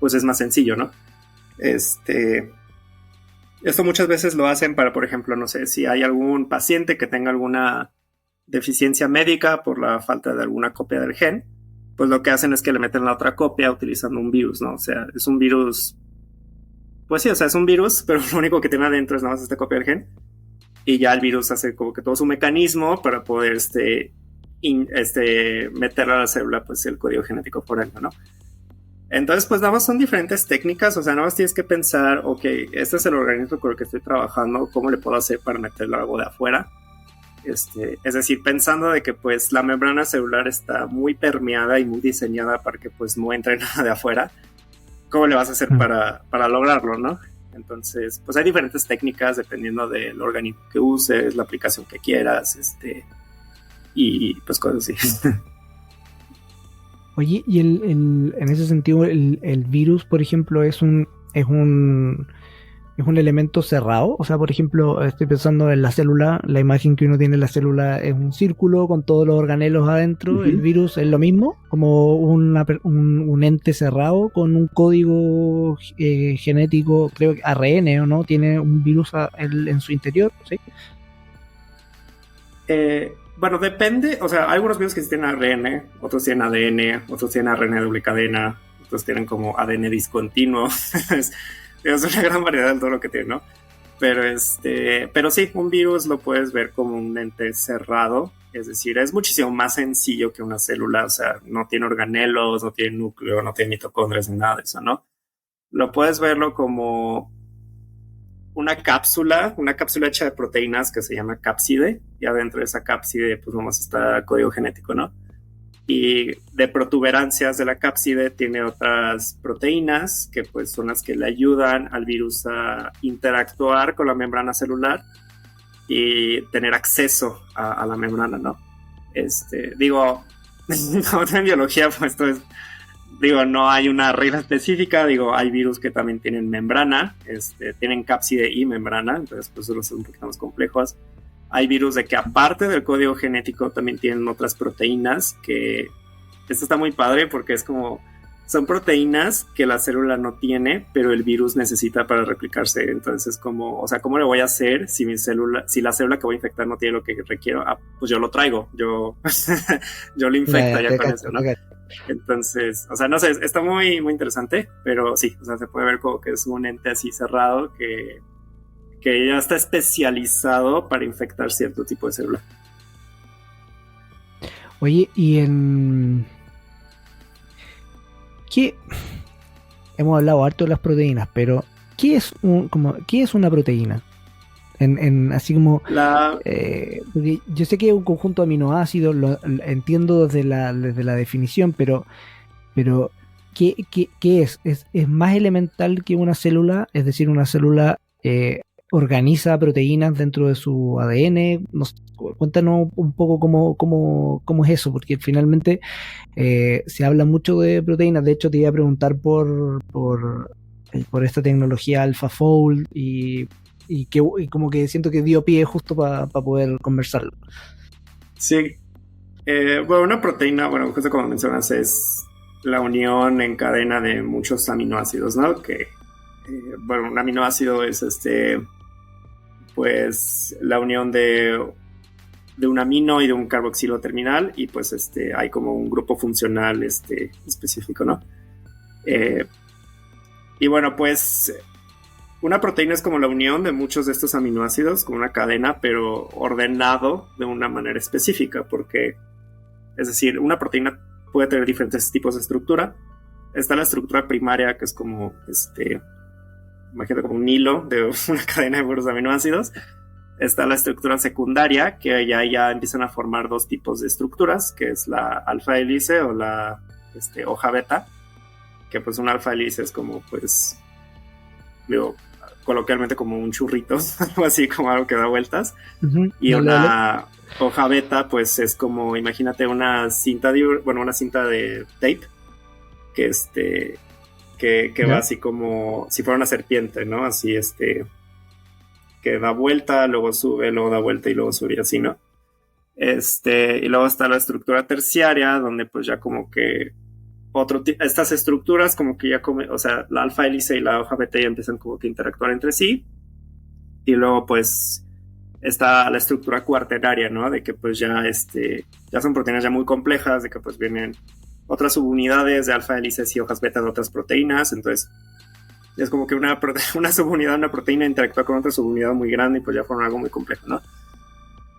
pues es más sencillo, ¿no? Esto muchas veces lo hacen para, por ejemplo, no sé, si hay algún paciente que tenga alguna deficiencia médica por la falta de alguna copia del gen, pues lo que hacen es que le meten la otra copia utilizando un virus, ¿no? O sea, es un virus, pues sí, o sea, es un virus, pero lo único que tiene adentro es nada más esta copia del gen. Y ya el virus hace como que todo su mecanismo para poder meterle a la célula pues el código genético foráneo, ¿no? Entonces pues nada más son diferentes técnicas, o sea, nada más tienes que pensar, ok, este es el organismo con el que estoy trabajando, ¿cómo le puedo hacer para meterle algo de afuera? Es decir, pensando de que pues la membrana celular está muy permeada y muy diseñada para que pues no entre nada de afuera, ¿cómo le vas a hacer para lograrlo, no? Entonces, pues hay diferentes técnicas dependiendo del organismo que uses, la aplicación que quieras, y pues cosas así. Oye, y en ese sentido, el virus, por ejemplo, es un elemento cerrado. O sea, por ejemplo, estoy pensando en la célula, la imagen que uno tiene de la célula es un círculo con todos los organelos adentro. Uh-huh. El virus es lo mismo, como un ente cerrado con un código genético, creo que ARN, ¿o no? Tiene un virus en su interior, ¿sí? Bueno, depende, o sea, hay algunos virus que sí tienen ARN, otros tienen ADN, otros tienen ARN de doble cadena, otros tienen como ADN discontinuo. Es una gran variedad de todo lo que tiene, ¿no? Pero sí, un virus lo puedes ver como un ente cerrado, es decir, es muchísimo más sencillo que una célula, o sea, no tiene organelos, no tiene núcleo, no tiene mitocondrias, ni nada de eso, ¿no? Lo puedes verlo como una cápsula hecha de proteínas que se llama cápside, y adentro de esa cápside pues vamos a estar código genético, ¿no? Y de protuberancias de la cápside tiene otras proteínas que pues son las que le ayudan al virus a interactuar con la membrana celular y tener acceso a la membrana, ¿no? Digo, en biología pues esto es digo, no hay una regla específica, digo, hay virus que también tienen membrana, tienen cápside y membrana, entonces pues los son un poquito más complejos. Hay virus de que aparte del código genético también tienen otras proteínas, que esto está muy padre porque es como, son proteínas que la célula no tiene, pero el virus necesita para replicarse. Entonces es como, o sea, ¿cómo le voy a hacer si si la célula que voy a infectar no tiene lo que requiero? Ah, pues yo lo traigo, yo lo infecto ya con eso, ¿no? Entonces, o sea, no sé, está muy, muy interesante, pero sí, o sea, se puede ver como que es un ente así cerrado que ya está especializado para infectar cierto tipo de célula. Oye, y ¿qué? Hemos hablado harto de las proteínas, pero ¿qué es una proteína? Así como porque yo sé que es un conjunto de aminoácidos, lo entiendo desde la definición, pero ¿qué es? ¿Es más elemental que una célula? Es decir, una célula organiza proteínas dentro de su ADN. Cuéntanos un poco cómo es eso, porque finalmente se habla mucho de proteínas. De hecho, te iba a preguntar por esta tecnología AlphaFold y como que siento que dio pie justo para poder conversarlo. Sí. Bueno, una proteína, bueno, justo como mencionas, es la unión en cadena de muchos aminoácidos, ¿no? Bueno, un aminoácido es pues la unión de un amino y de un carboxilo terminal, y pues hay como un grupo funcional específico, ¿no? Y bueno, pues una proteína es como la unión de muchos de estos aminoácidos, como una cadena, pero ordenado de una manera específica, porque, es decir, una proteína puede tener diferentes tipos de estructura. Está la estructura primaria, que es como, imagínate como un hilo de una cadena de puros aminoácidos. Está la estructura secundaria, que ya empiezan a formar dos tipos de estructuras, que es la alfa hélice o la hoja beta, que pues una alfa hélice es como, pues, digo, coloquialmente como un churrito, algo así, como algo que da vueltas. Uh-huh. Y una hoja beta, pues es como, imagínate una cinta de tape, que va así como si fuera una serpiente, ¿no? Así, que da vuelta, luego sube, luego da vuelta y luego sube, y así, ¿no? Y luego está la estructura terciaria, donde pues ya como que estas estructuras como que ya o sea, la alfa hélice y la hoja beta ya empiezan como que a interactuar entre sí. Y luego pues está la estructura cuaternaria, ¿no? De que pues ya son proteínas ya muy complejas, de que pues vienen otras subunidades de alfa hélices y hojas beta de otras proteínas. Entonces es como que una subunidad de una proteína interactúa con otra subunidad muy grande y pues ya forman algo muy complejo, ¿no?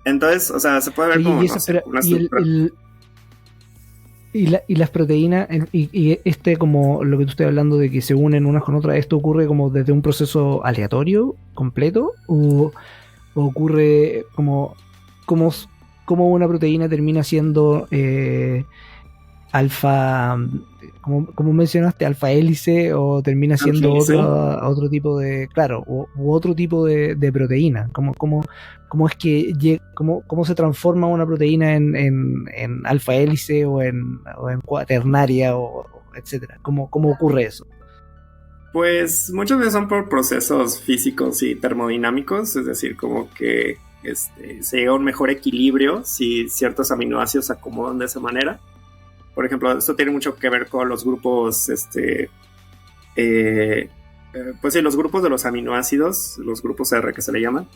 Entonces, o sea, se puede ver como, no sé, una estructura. Y las proteínas, y como lo que tú estás hablando de que se unen unas con otras, ¿esto ocurre como desde un proceso aleatorio, completo? ¿O ocurre como una proteína termina siendo alfa, como mencionaste, alfa hélice, o termina siendo otro tipo de, claro, u otro tipo de proteína? ¿Cómo es que cómo se transforma una proteína en alfa hélice o en cuaternaria, o etcétera? ¿Cómo ocurre eso? Pues muchas veces son por procesos físicos y termodinámicos, es decir, como que se llega a un mejor equilibrio si ciertos aminoácidos se acomodan de esa manera. Por ejemplo, esto tiene mucho que ver con los grupos, pues sí, los grupos de los aminoácidos, los grupos R que se le llaman.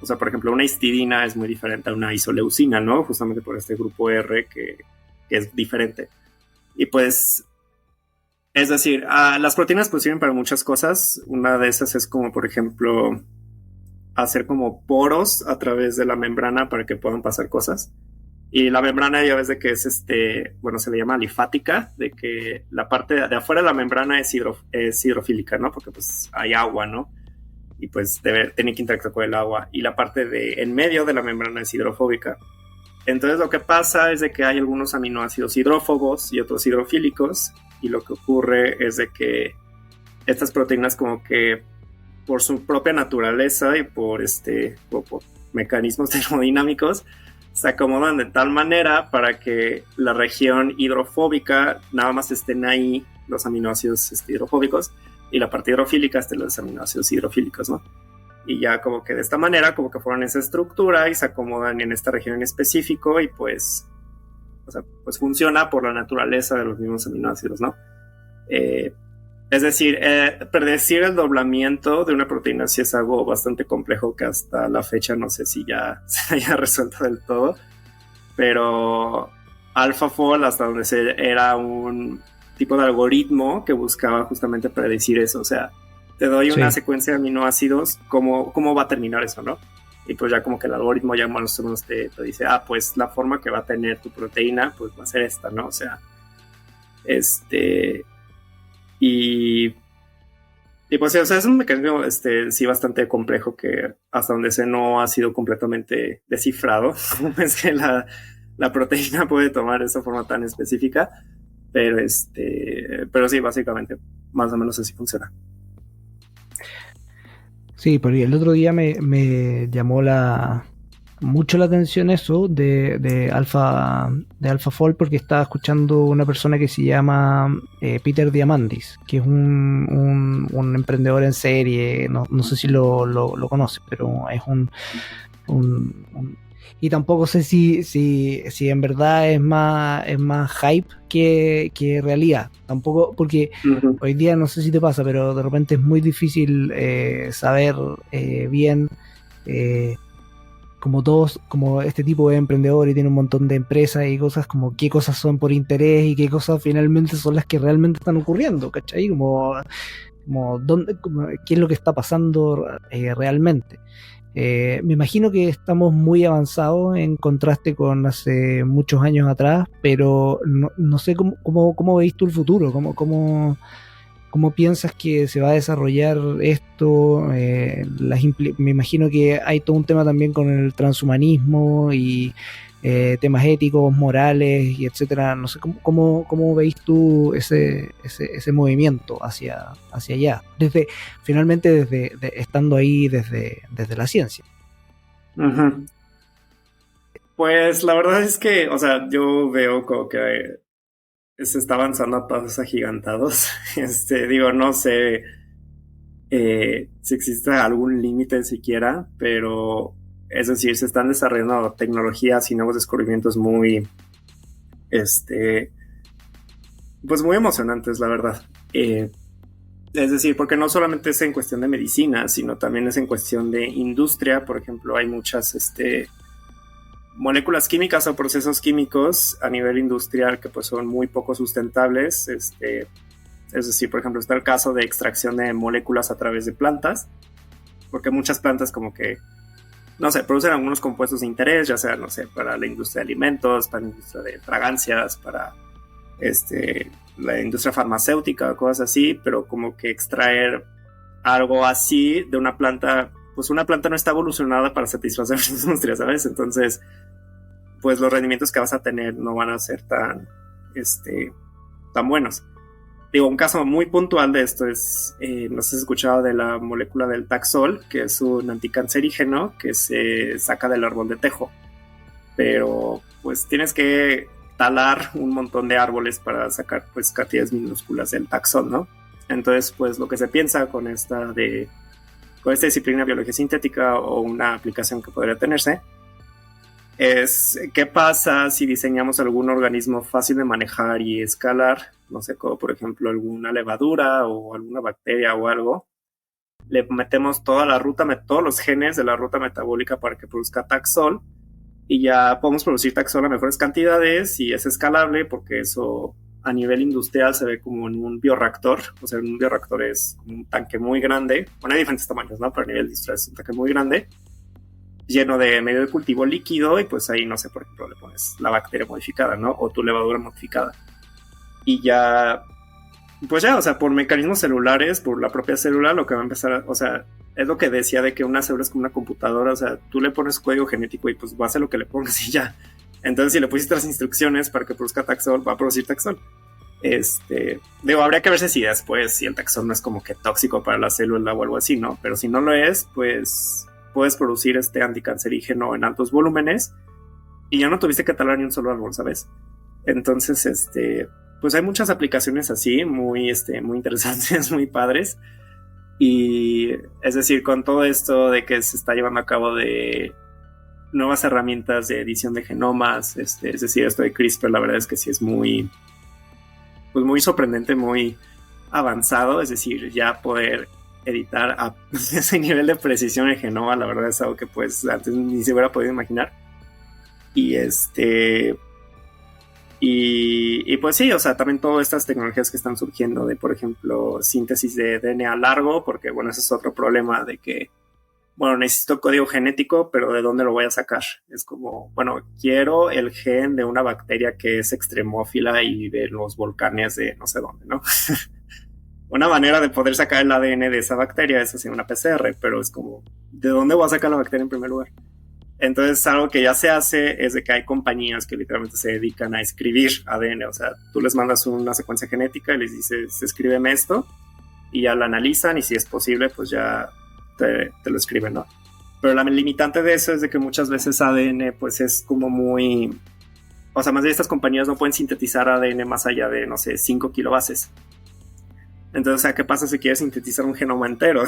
O sea, por ejemplo, una histidina es muy diferente a una isoleucina, ¿no? Justamente por este grupo R que es diferente. Y pues, es decir, las proteínas pues sirven para muchas cosas. Una de esas es como, por ejemplo, hacer como poros a través de la membrana para que puedan pasar cosas. Y la membrana ya ves de que es bueno, se le llama alifática, de que la parte de afuera de la membrana es hidrofílica, ¿no? Porque pues hay agua, ¿no? Y pues tiene que interactuar con el agua. Y la parte en medio de la membrana es hidrofóbica. Entonces lo que pasa es de que hay algunos aminoácidos hidrófobos y otros hidrofílicos. Y lo que ocurre es de que estas proteínas como que por su propia naturaleza y por mecanismos termodinámicos se acomodan de tal manera para que la región hidrofóbica nada más estén ahí los aminoácidos hidrofóbicos y la parte hidrofílica estén los aminoácidos hidrofílicos, ¿no? Y ya como que de esta manera como que forman esa estructura y se acomodan en esta región en específico y pues, o sea, pues funciona por la naturaleza de los mismos aminoácidos, ¿no? Es decir, predecir el doblamiento de una proteína sí es algo bastante complejo que hasta la fecha no sé si ya se haya resuelto del todo, pero AlphaFold hasta donde era un tipo de algoritmo que buscaba justamente predecir eso, o sea, te doy una secuencia de aminoácidos, ¿cómo va a terminar eso, no? Y pues ya como que el algoritmo ya más o menos te dice, pues la forma que va a tener tu proteína pues va a ser esta, ¿no? O sea, y pues sí, o sea, es un mecanismo sí bastante complejo que hasta donde sé no ha sido completamente descifrado. Es que la proteína puede tomar esa forma tan específica, pero sí, básicamente, más o menos así funciona. Sí, porque el otro día me llamó mucho la atención eso de AlphaFold, porque estaba escuchando una persona que se llama Peter Diamandis, que es un emprendedor en serie, no sé si lo conoces, pero es y tampoco sé si en verdad es más hype que realidad. Tampoco, porque hoy día no sé si te pasa, pero de repente es muy difícil saber bien, como este tipo de emprendedor y tiene un montón de empresas y cosas, como qué cosas son por interés y qué cosas finalmente son las que realmente están ocurriendo, ¿cachai? Qué es lo que está pasando realmente. Me imagino que estamos muy avanzados en contraste con hace muchos años atrás, pero no sé cómo veis tú el futuro, cómo piensas que se va a desarrollar esto. Me imagino que hay todo un tema también con el transhumanismo y temas éticos, morales y etcétera. No sé cómo veis tú ese movimiento hacia allá, finalmente estando ahí desde la ciencia. Uh-huh. Pues la verdad es que, o sea, yo veo como que se está avanzando a pasos agigantados. Digo, no sé si existe algún límite siquiera, pero es decir, se están desarrollando tecnologías y nuevos descubrimientos muy, pues muy emocionantes, la verdad. Es decir, porque no solamente es en cuestión de medicina, sino también es en cuestión de industria. Por ejemplo, hay muchas moléculas químicas o procesos químicos a nivel industrial que pues son muy poco sustentables. Es decir, por ejemplo, está el caso de extracción de moléculas a través de plantas, porque muchas plantas como que, no sé, producen algunos compuestos de interés, ya sea, no sé, para la industria de alimentos, para la industria de fragancias, para la industria farmacéutica, cosas así, pero como que extraer algo así de una planta, pues una planta no está evolucionada para satisfacer las industrias, ¿sabes? Entonces, pues los rendimientos que vas a tener no van a ser tan buenos. Digo, un caso muy puntual de esto es, no sé si has escuchado de la molécula del Taxol, que es un anticancerígeno que se saca del árbol de tejo, pero pues tienes que talar un montón de árboles para sacar pues cantidades minúsculas del Taxol, ¿no? Entonces, pues lo que se piensa con esta disciplina de biología sintética o una aplicación que podría tenerse es qué pasa si diseñamos algún organismo fácil de manejar y escalar, no sé, como por ejemplo alguna levadura o alguna bacteria o algo, le metemos todos los genes de la ruta metabólica para que produzca Taxol y ya podemos producir Taxol a mejores cantidades y es escalable porque eso a nivel industrial se ve como en un bioreactor. O sea, un bioreactor es un tanque muy grande, bueno, hay diferentes tamaños, ¿no? Pero a nivel industrial es un tanque muy grande, lleno de medio de cultivo líquido y pues ahí, no sé, por ejemplo, le pones la bacteria modificada, ¿no? O tu levadura modificada. Y ya, pues ya, o sea, por mecanismos celulares, por la propia célula, lo que va a empezar, o sea, es lo que decía de que una célula es como una computadora, o sea, tú le pones código genético y pues va a hacer lo que le pongas y ya. Entonces, si le pusiste las instrucciones para que produzca Taxol, va a producir Taxol. Digo, habría que ver si después, si el Taxol no es como que tóxico para la célula o algo así, ¿no? Pero si no lo es, pues puedes producir este anticancerígeno en altos volúmenes y ya no tuviste que talar ni un solo árbol, ¿sabes? Entonces, pues hay muchas aplicaciones así, muy interesantes, muy padres. Y es decir, con todo esto de que se está llevando a cabo de nuevas herramientas de edición de genomas, es decir, esto de CRISPR, la verdad es que sí es pues muy sorprendente, muy avanzado, es decir, ya poder editar a ese nivel de precisión el genoma, la verdad es algo que pues antes ni se hubiera podido imaginar. Y y pues sí, o sea, también todas estas tecnologías que están surgiendo de, por ejemplo, síntesis de DNA largo, porque bueno, ese es otro problema de que, bueno, necesito código genético, pero ¿de dónde lo voy a sacar? Es como, bueno, quiero el gen de una bacteria que es extremófila y de los volcanes de no sé dónde, ¿no? Una manera de poder sacar el ADN de esa bacteria es hacer una PCR, pero es como, ¿de dónde voy a sacar la bacteria en primer lugar? Entonces, algo que ya se hace es de que hay compañías que literalmente se dedican a escribir ADN. O sea, tú les mandas una secuencia genética y les dices, escríbeme esto, y ya la analizan, y si es posible, pues ya te lo escriben, ¿no? Pero la limitante de eso es de que muchas veces ADN, pues es como muy... O sea, más bien estas compañías no pueden sintetizar ADN más allá de, no sé, 5 kilobases. Entonces, o sea, ¿qué pasa si quieres sintetizar un genoma entero?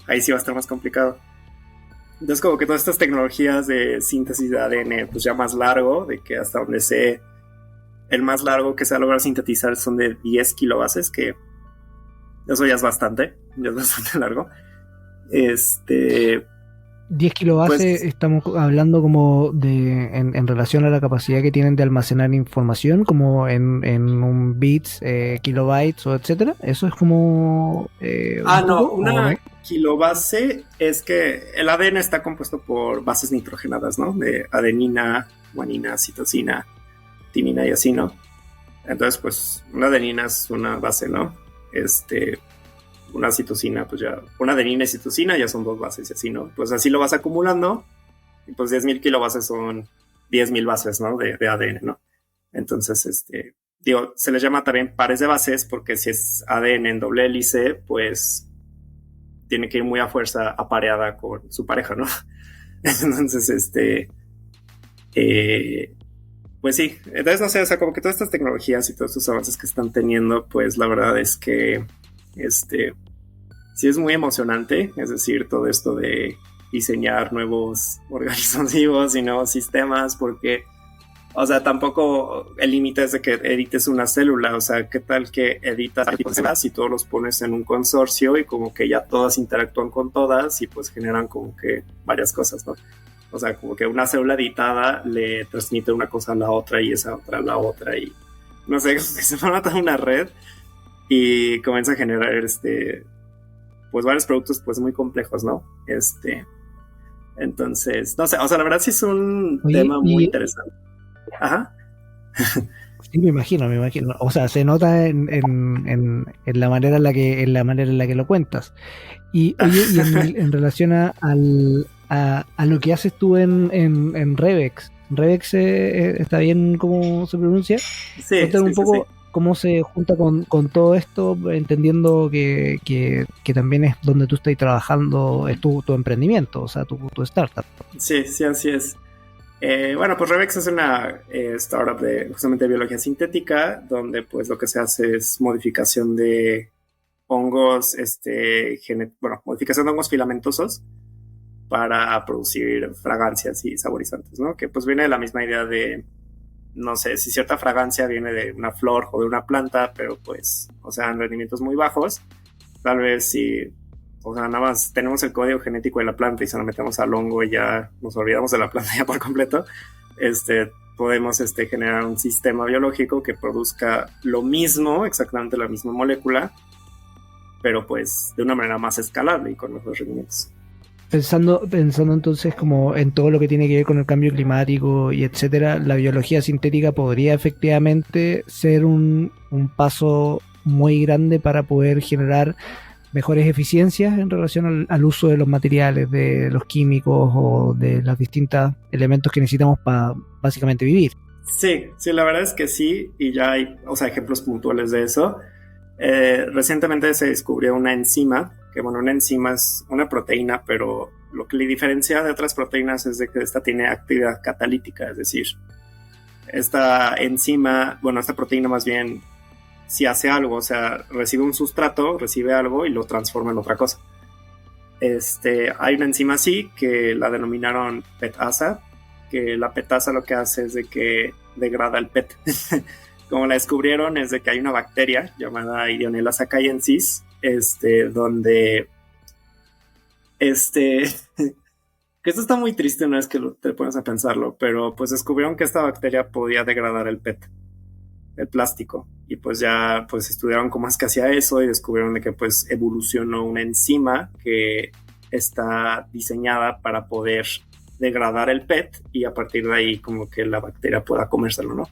Ahí sí va a estar más complicado. Entonces, como que todas estas tecnologías de síntesis de ADN, pues ya más largo, de que hasta donde sé, el más largo que se ha logrado sintetizar son de 10 kilobases, que eso ya es bastante largo. 10 kilobases, Pues, estamos hablando como de en relación a la capacidad que tienen de almacenar información, como en un bits, kilobytes o etcétera. Eso es como un no, poco, ¿o una no? kilobase es que el ADN está compuesto por bases nitrogenadas, ¿no? De adenina, guanina, citosina, timina y así, ¿no? Entonces, pues, una adenina es una base, ¿no? Una citosina, pues ya, una adenina y citosina ya son dos bases y así, ¿no? Pues así lo vas acumulando y pues 10.000 kilobases son 10.000 bases, ¿no? De ADN, ¿no? Entonces, digo, se les llama también pares de bases porque si es ADN en doble hélice, pues tiene que ir muy a fuerza apareada con su pareja, ¿no? Entonces, pues sí, entonces no sé, o sea, como que todas estas tecnologías y todos estos avances que están teniendo, pues la verdad es que, sí es muy emocionante, es decir, todo esto de diseñar nuevos organismos vivos y nuevos sistemas, porque, o sea, tampoco el límite es de que edites una célula, o sea, ¿qué tal que editas células y todos los pones en un consorcio y como que ya todas interactúan con todas y pues generan como que varias cosas, ¿no? O sea, como que una célula editada le transmite una cosa a la otra y esa otra a la otra y no sé, se forma toda una red y comienza a generar pues varios productos pues muy complejos, ¿no? Entonces, no sé, o sea, la verdad sí es un Oye, tema muy y interesante. Ajá. sí, me imagino, me imagino. O sea, se nota en la manera en la que lo cuentas. Y oye, y en relación a lo que haces tú en Revex. ¿Revex está bien cómo se pronuncia? Sí, Cuéntame sí, un sí, sí. poco cómo se junta con todo esto, entendiendo que también es donde tú estás trabajando, es tu emprendimiento, o sea, tu startup. Sí, sí, así es. Bueno, pues Revex es una startup de justamente biología sintética, donde pues lo que se hace es modificación de hongos, bueno, modificación de hongos filamentosos para producir fragancias y saborizantes, ¿no? Que pues viene de la misma idea de, no sé, si cierta fragancia viene de una flor o de una planta, pero pues, o sea, en rendimientos muy bajos, tal vez si, o sea, nada más tenemos el código genético de la planta y se lo metemos al hongo y ya nos olvidamos de la planta ya por completo, podemos generar un sistema biológico que produzca lo mismo, exactamente la misma molécula, pero pues de una manera más escalable y con mejores rendimientos. Pensando entonces como en todo lo que tiene que ver con el cambio climático y etcétera, la biología sintética podría efectivamente ser un paso muy grande para poder generar mejores eficiencias en relación al uso de los materiales, de los químicos o de los distintos elementos que necesitamos para básicamente vivir. Sí, sí, la verdad es que sí, y ya hay, o sea, ejemplos puntuales de eso. Recientemente se descubrió una enzima, que bueno, una enzima es una proteína, pero lo que le diferencia de otras proteínas es de que esta tiene actividad catalítica, es decir, esta enzima, bueno, esta proteína más bien, si hace algo, o sea, recibe un sustrato, recibe algo y lo transforma en otra cosa. Hay una enzima así que la denominaron PETasa, que la PETasa lo que hace es de que degrada el PET. Como la descubrieron es de que hay una bacteria llamada Ideonella sakaiensis, donde que esto está muy triste una vez que te pones a pensarlo, pero pues descubrieron que esta bacteria podía degradar el PET, el plástico, y pues ya pues estudiaron cómo es que hacía eso y descubrieron de que pues evolucionó una enzima que está diseñada para poder degradar el PET y a partir de ahí como que la bacteria pueda comérselo, ¿no?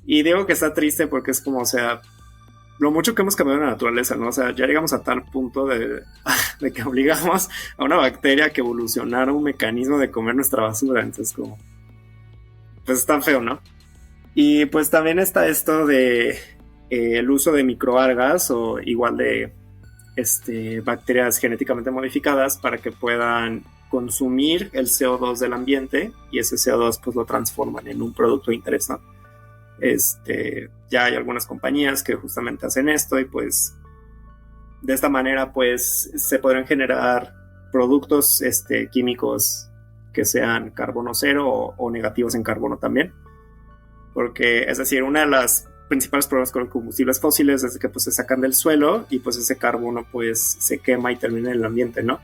Y digo que está triste porque es como, o sea, lo mucho que hemos cambiado en la naturaleza, ¿no? O sea, ya llegamos a tal punto de que obligamos a una bacteria que evolucionara un mecanismo de comer nuestra basura. Entonces, como, pues está feo, ¿no? Y pues también está esto de el uso de microalgas o igual de bacterias genéticamente modificadas para que puedan consumir el CO2 del ambiente y ese CO2 pues lo transforman en un producto de interés, ¿no? Ya hay algunas compañías que justamente hacen esto y pues de esta manera pues se podrán generar productos químicos que sean carbono cero o negativos en carbono también, porque es decir, una de las principales problemas con los combustibles fósiles es que pues se sacan del suelo y pues ese carbono pues se quema y termina en el ambiente, ¿no?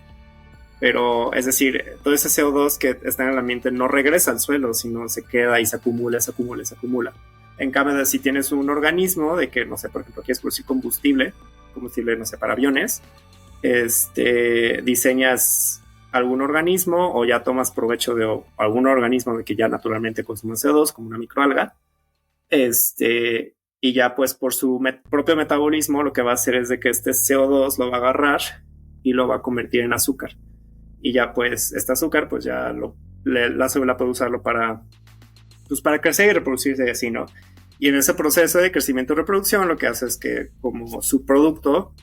Pero es decir, todo ese CO2 que está en el ambiente no regresa al suelo, sino se queda y se acumula, se acumula, se acumula. En cambio, si tienes un organismo de que, no sé, por ejemplo, quieres producir combustible, no sé, para aviones, diseñas algún organismo o ya tomas provecho de algún organismo de que ya naturalmente consume CO2, como una microalga, y ya pues por su propio metabolismo lo que va a hacer es de que este CO2 lo va a agarrar y lo va a convertir en azúcar. Y ya pues este azúcar pues ya la célula puede usarlo para crecer y reproducirse así, ¿no? Y en ese proceso de crecimiento y reproducción lo que hace es que como su producto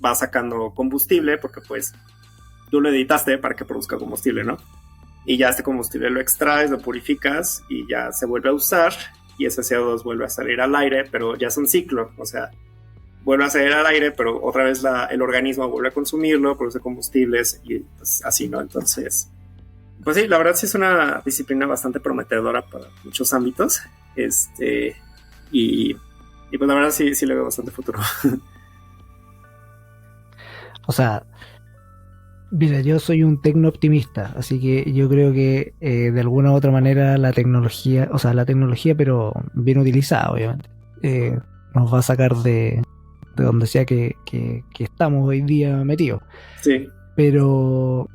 va sacando combustible, porque pues tú lo editaste para que produzca combustible, ¿no? Y ya este combustible lo extraes, lo purificas y ya se vuelve a usar y ese CO2 vuelve a salir al aire, pero ya es un ciclo, o sea, vuelve a salir al aire, pero otra vez el organismo vuelve a consumirlo, produce combustibles y pues así, ¿no? Entonces, pues sí, la verdad sí es una disciplina bastante prometedora para muchos ámbitos, y pues la verdad sí le veo bastante futuro. O sea, mira, yo soy un tecno optimista, así que yo creo que de alguna u otra manera la tecnología, pero bien utilizada, obviamente, nos va a sacar de donde sea que estamos hoy día metidos. Sí. Pero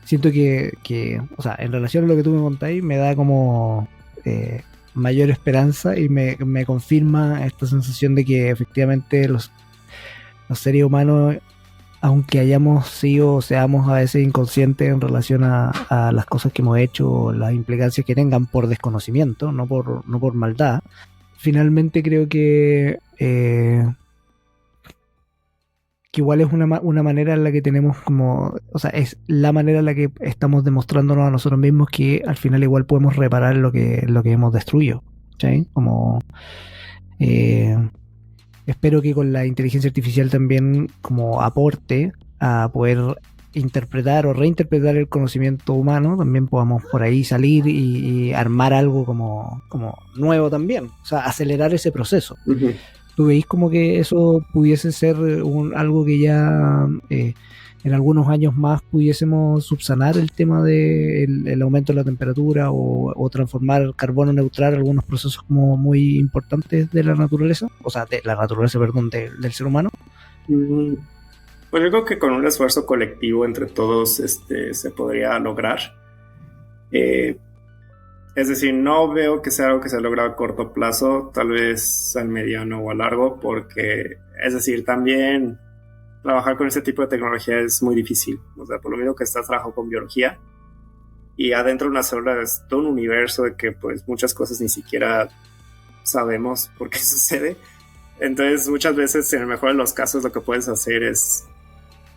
siento que, o sea, en relación a lo que tú me contáis, me da como mayor esperanza y me confirma esta sensación de que efectivamente los seres humanos, aunque hayamos sido o seamos a veces inconscientes en relación a las cosas que hemos hecho o las implicancias que tengan por desconocimiento, no por maldad, finalmente creo que igual es una manera en la que tenemos como, o sea, es la manera en la que estamos demostrándonos a nosotros mismos que al final igual podemos reparar lo que hemos destruido, ¿sí? Como espero que con la inteligencia artificial también como aporte a poder interpretar o reinterpretar el conocimiento humano, también podamos por ahí salir y armar algo como nuevo también, o sea, acelerar ese proceso. Uh-huh. ¿Tú veis como que eso pudiese ser algo que ya en algunos años más pudiésemos subsanar el tema del aumento de la temperatura o transformar carbono neutral algunos procesos como muy importantes de la naturaleza? O sea, de la naturaleza, perdón, del ser humano. Pues yo creo que con un esfuerzo colectivo entre todos se podría lograr. Es decir, no veo que sea algo que se logra a corto plazo, tal vez al mediano o a largo, porque, es decir, también trabajar con este tipo de tecnología es muy difícil. O sea, por lo mismo que estás trabajando con biología y adentro de una célula es todo un universo de que pues muchas cosas ni siquiera sabemos por qué sucede. Entonces, muchas veces, en el mejor de los casos, lo que puedes hacer es,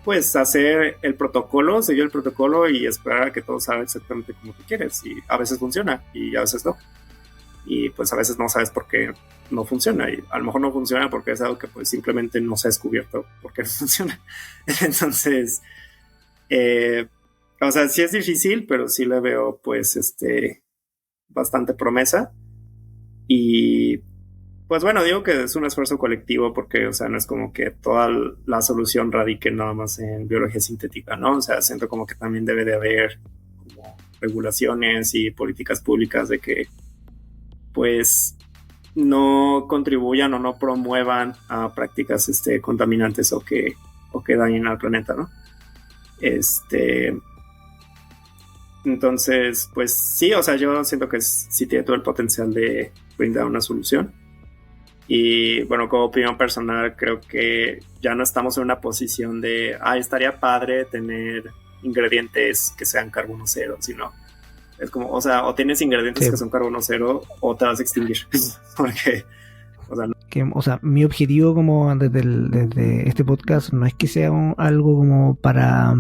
pues, hacer el protocolo, seguir el protocolo y esperar a que todo salga exactamente como tú quieres. Y a veces funciona y a veces no. Y pues a veces no sabes por qué no funciona. Y a lo mejor no funciona porque es algo que pues simplemente no se ha descubierto por qué no funciona. Entonces, o sea, sí es difícil, pero sí le veo pues bastante promesa. Y pues bueno, digo que es un esfuerzo colectivo porque, o sea, no es como que toda la solución radique nada más en biología sintética, ¿no? O sea, siento como que también debe de haber como regulaciones y políticas públicas de que, pues, no contribuyan o no promuevan a prácticas contaminantes o que dañen al planeta, ¿no? Entonces, pues sí, o sea, yo siento que sí tiene todo el potencial de brindar una solución. Y bueno, como opinión personal, creo que ya no estamos en una posición de, estaría padre tener ingredientes que sean carbono cero, sino es como, o sea, o tienes ingredientes Sí. que son carbono cero o te vas a extinguir. Porque, o sea, O sea, mi objetivo como desde este podcast no es que sea algo como para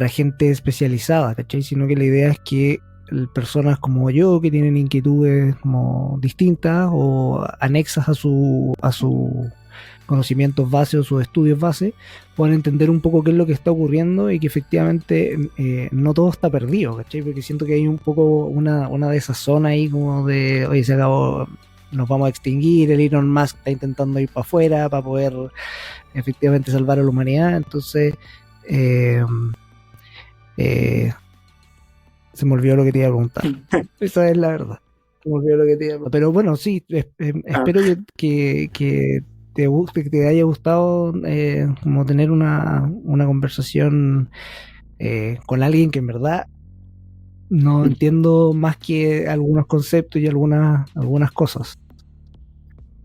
gente especializada, ¿cachai? Sino que la idea es que personas como yo que tienen inquietudes como distintas o anexas a su conocimientos base o sus estudios base puedan entender un poco qué es lo que está ocurriendo y que efectivamente no todo está perdido, ¿cachai? Porque siento que hay un poco una desazón ahí como de, oye, se acabó, nos vamos a extinguir, el Elon Musk está intentando ir para afuera para poder efectivamente salvar a la humanidad, entonces eh, eh, se me olvidó lo que te iba a preguntar. Esa es la verdad. Se me olvidó lo que te iba a preguntar. Pero bueno, sí, espero que te guste, que te haya gustado como tener una conversación con alguien que en verdad no entiendo más que algunos conceptos y algunas cosas.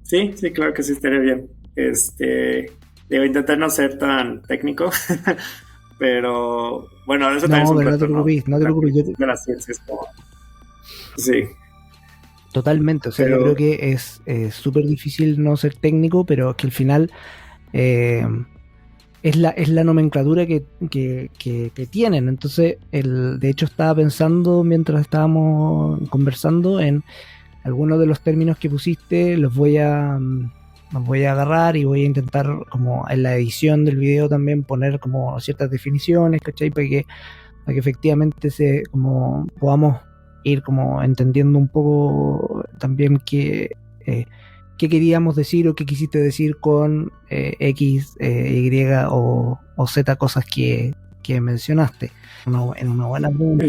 sí, sí, claro que sí estaría bien. Digo, intentar no ser tan técnico, pero bueno, eso también es No, un pero no te reto, ¿no? preocupes, no te La preocupes. cuestión de la ciencia es como, sí, Totalmente, o sea, yo pero creo que es súper difícil no ser técnico, pero que al final eh, es la nomenclatura que tienen. Entonces, de hecho, estaba pensando mientras estábamos conversando en algunos de los términos que pusiste, los voy a agarrar y voy a intentar, como en la edición del video también, poner como ciertas definiciones, ¿cachai? Para que efectivamente como podamos ir como entendiendo un poco también qué queríamos decir o qué quisiste decir con X, Y o Z cosas que mencionaste. En una buena pregunta.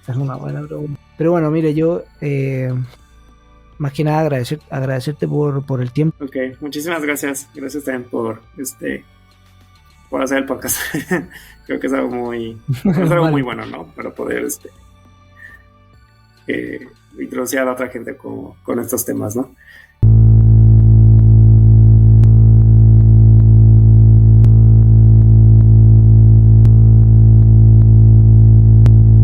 Es una buena pregunta. Pero bueno, mire, yo más que nada agradecerte por el tiempo. ok, muchísimas gracias. Gracias también por hacer el podcast. Creo que es algo es algo Vale. muy bueno, ¿no? Para poder introducir a la otra gente con estos temas, ¿no?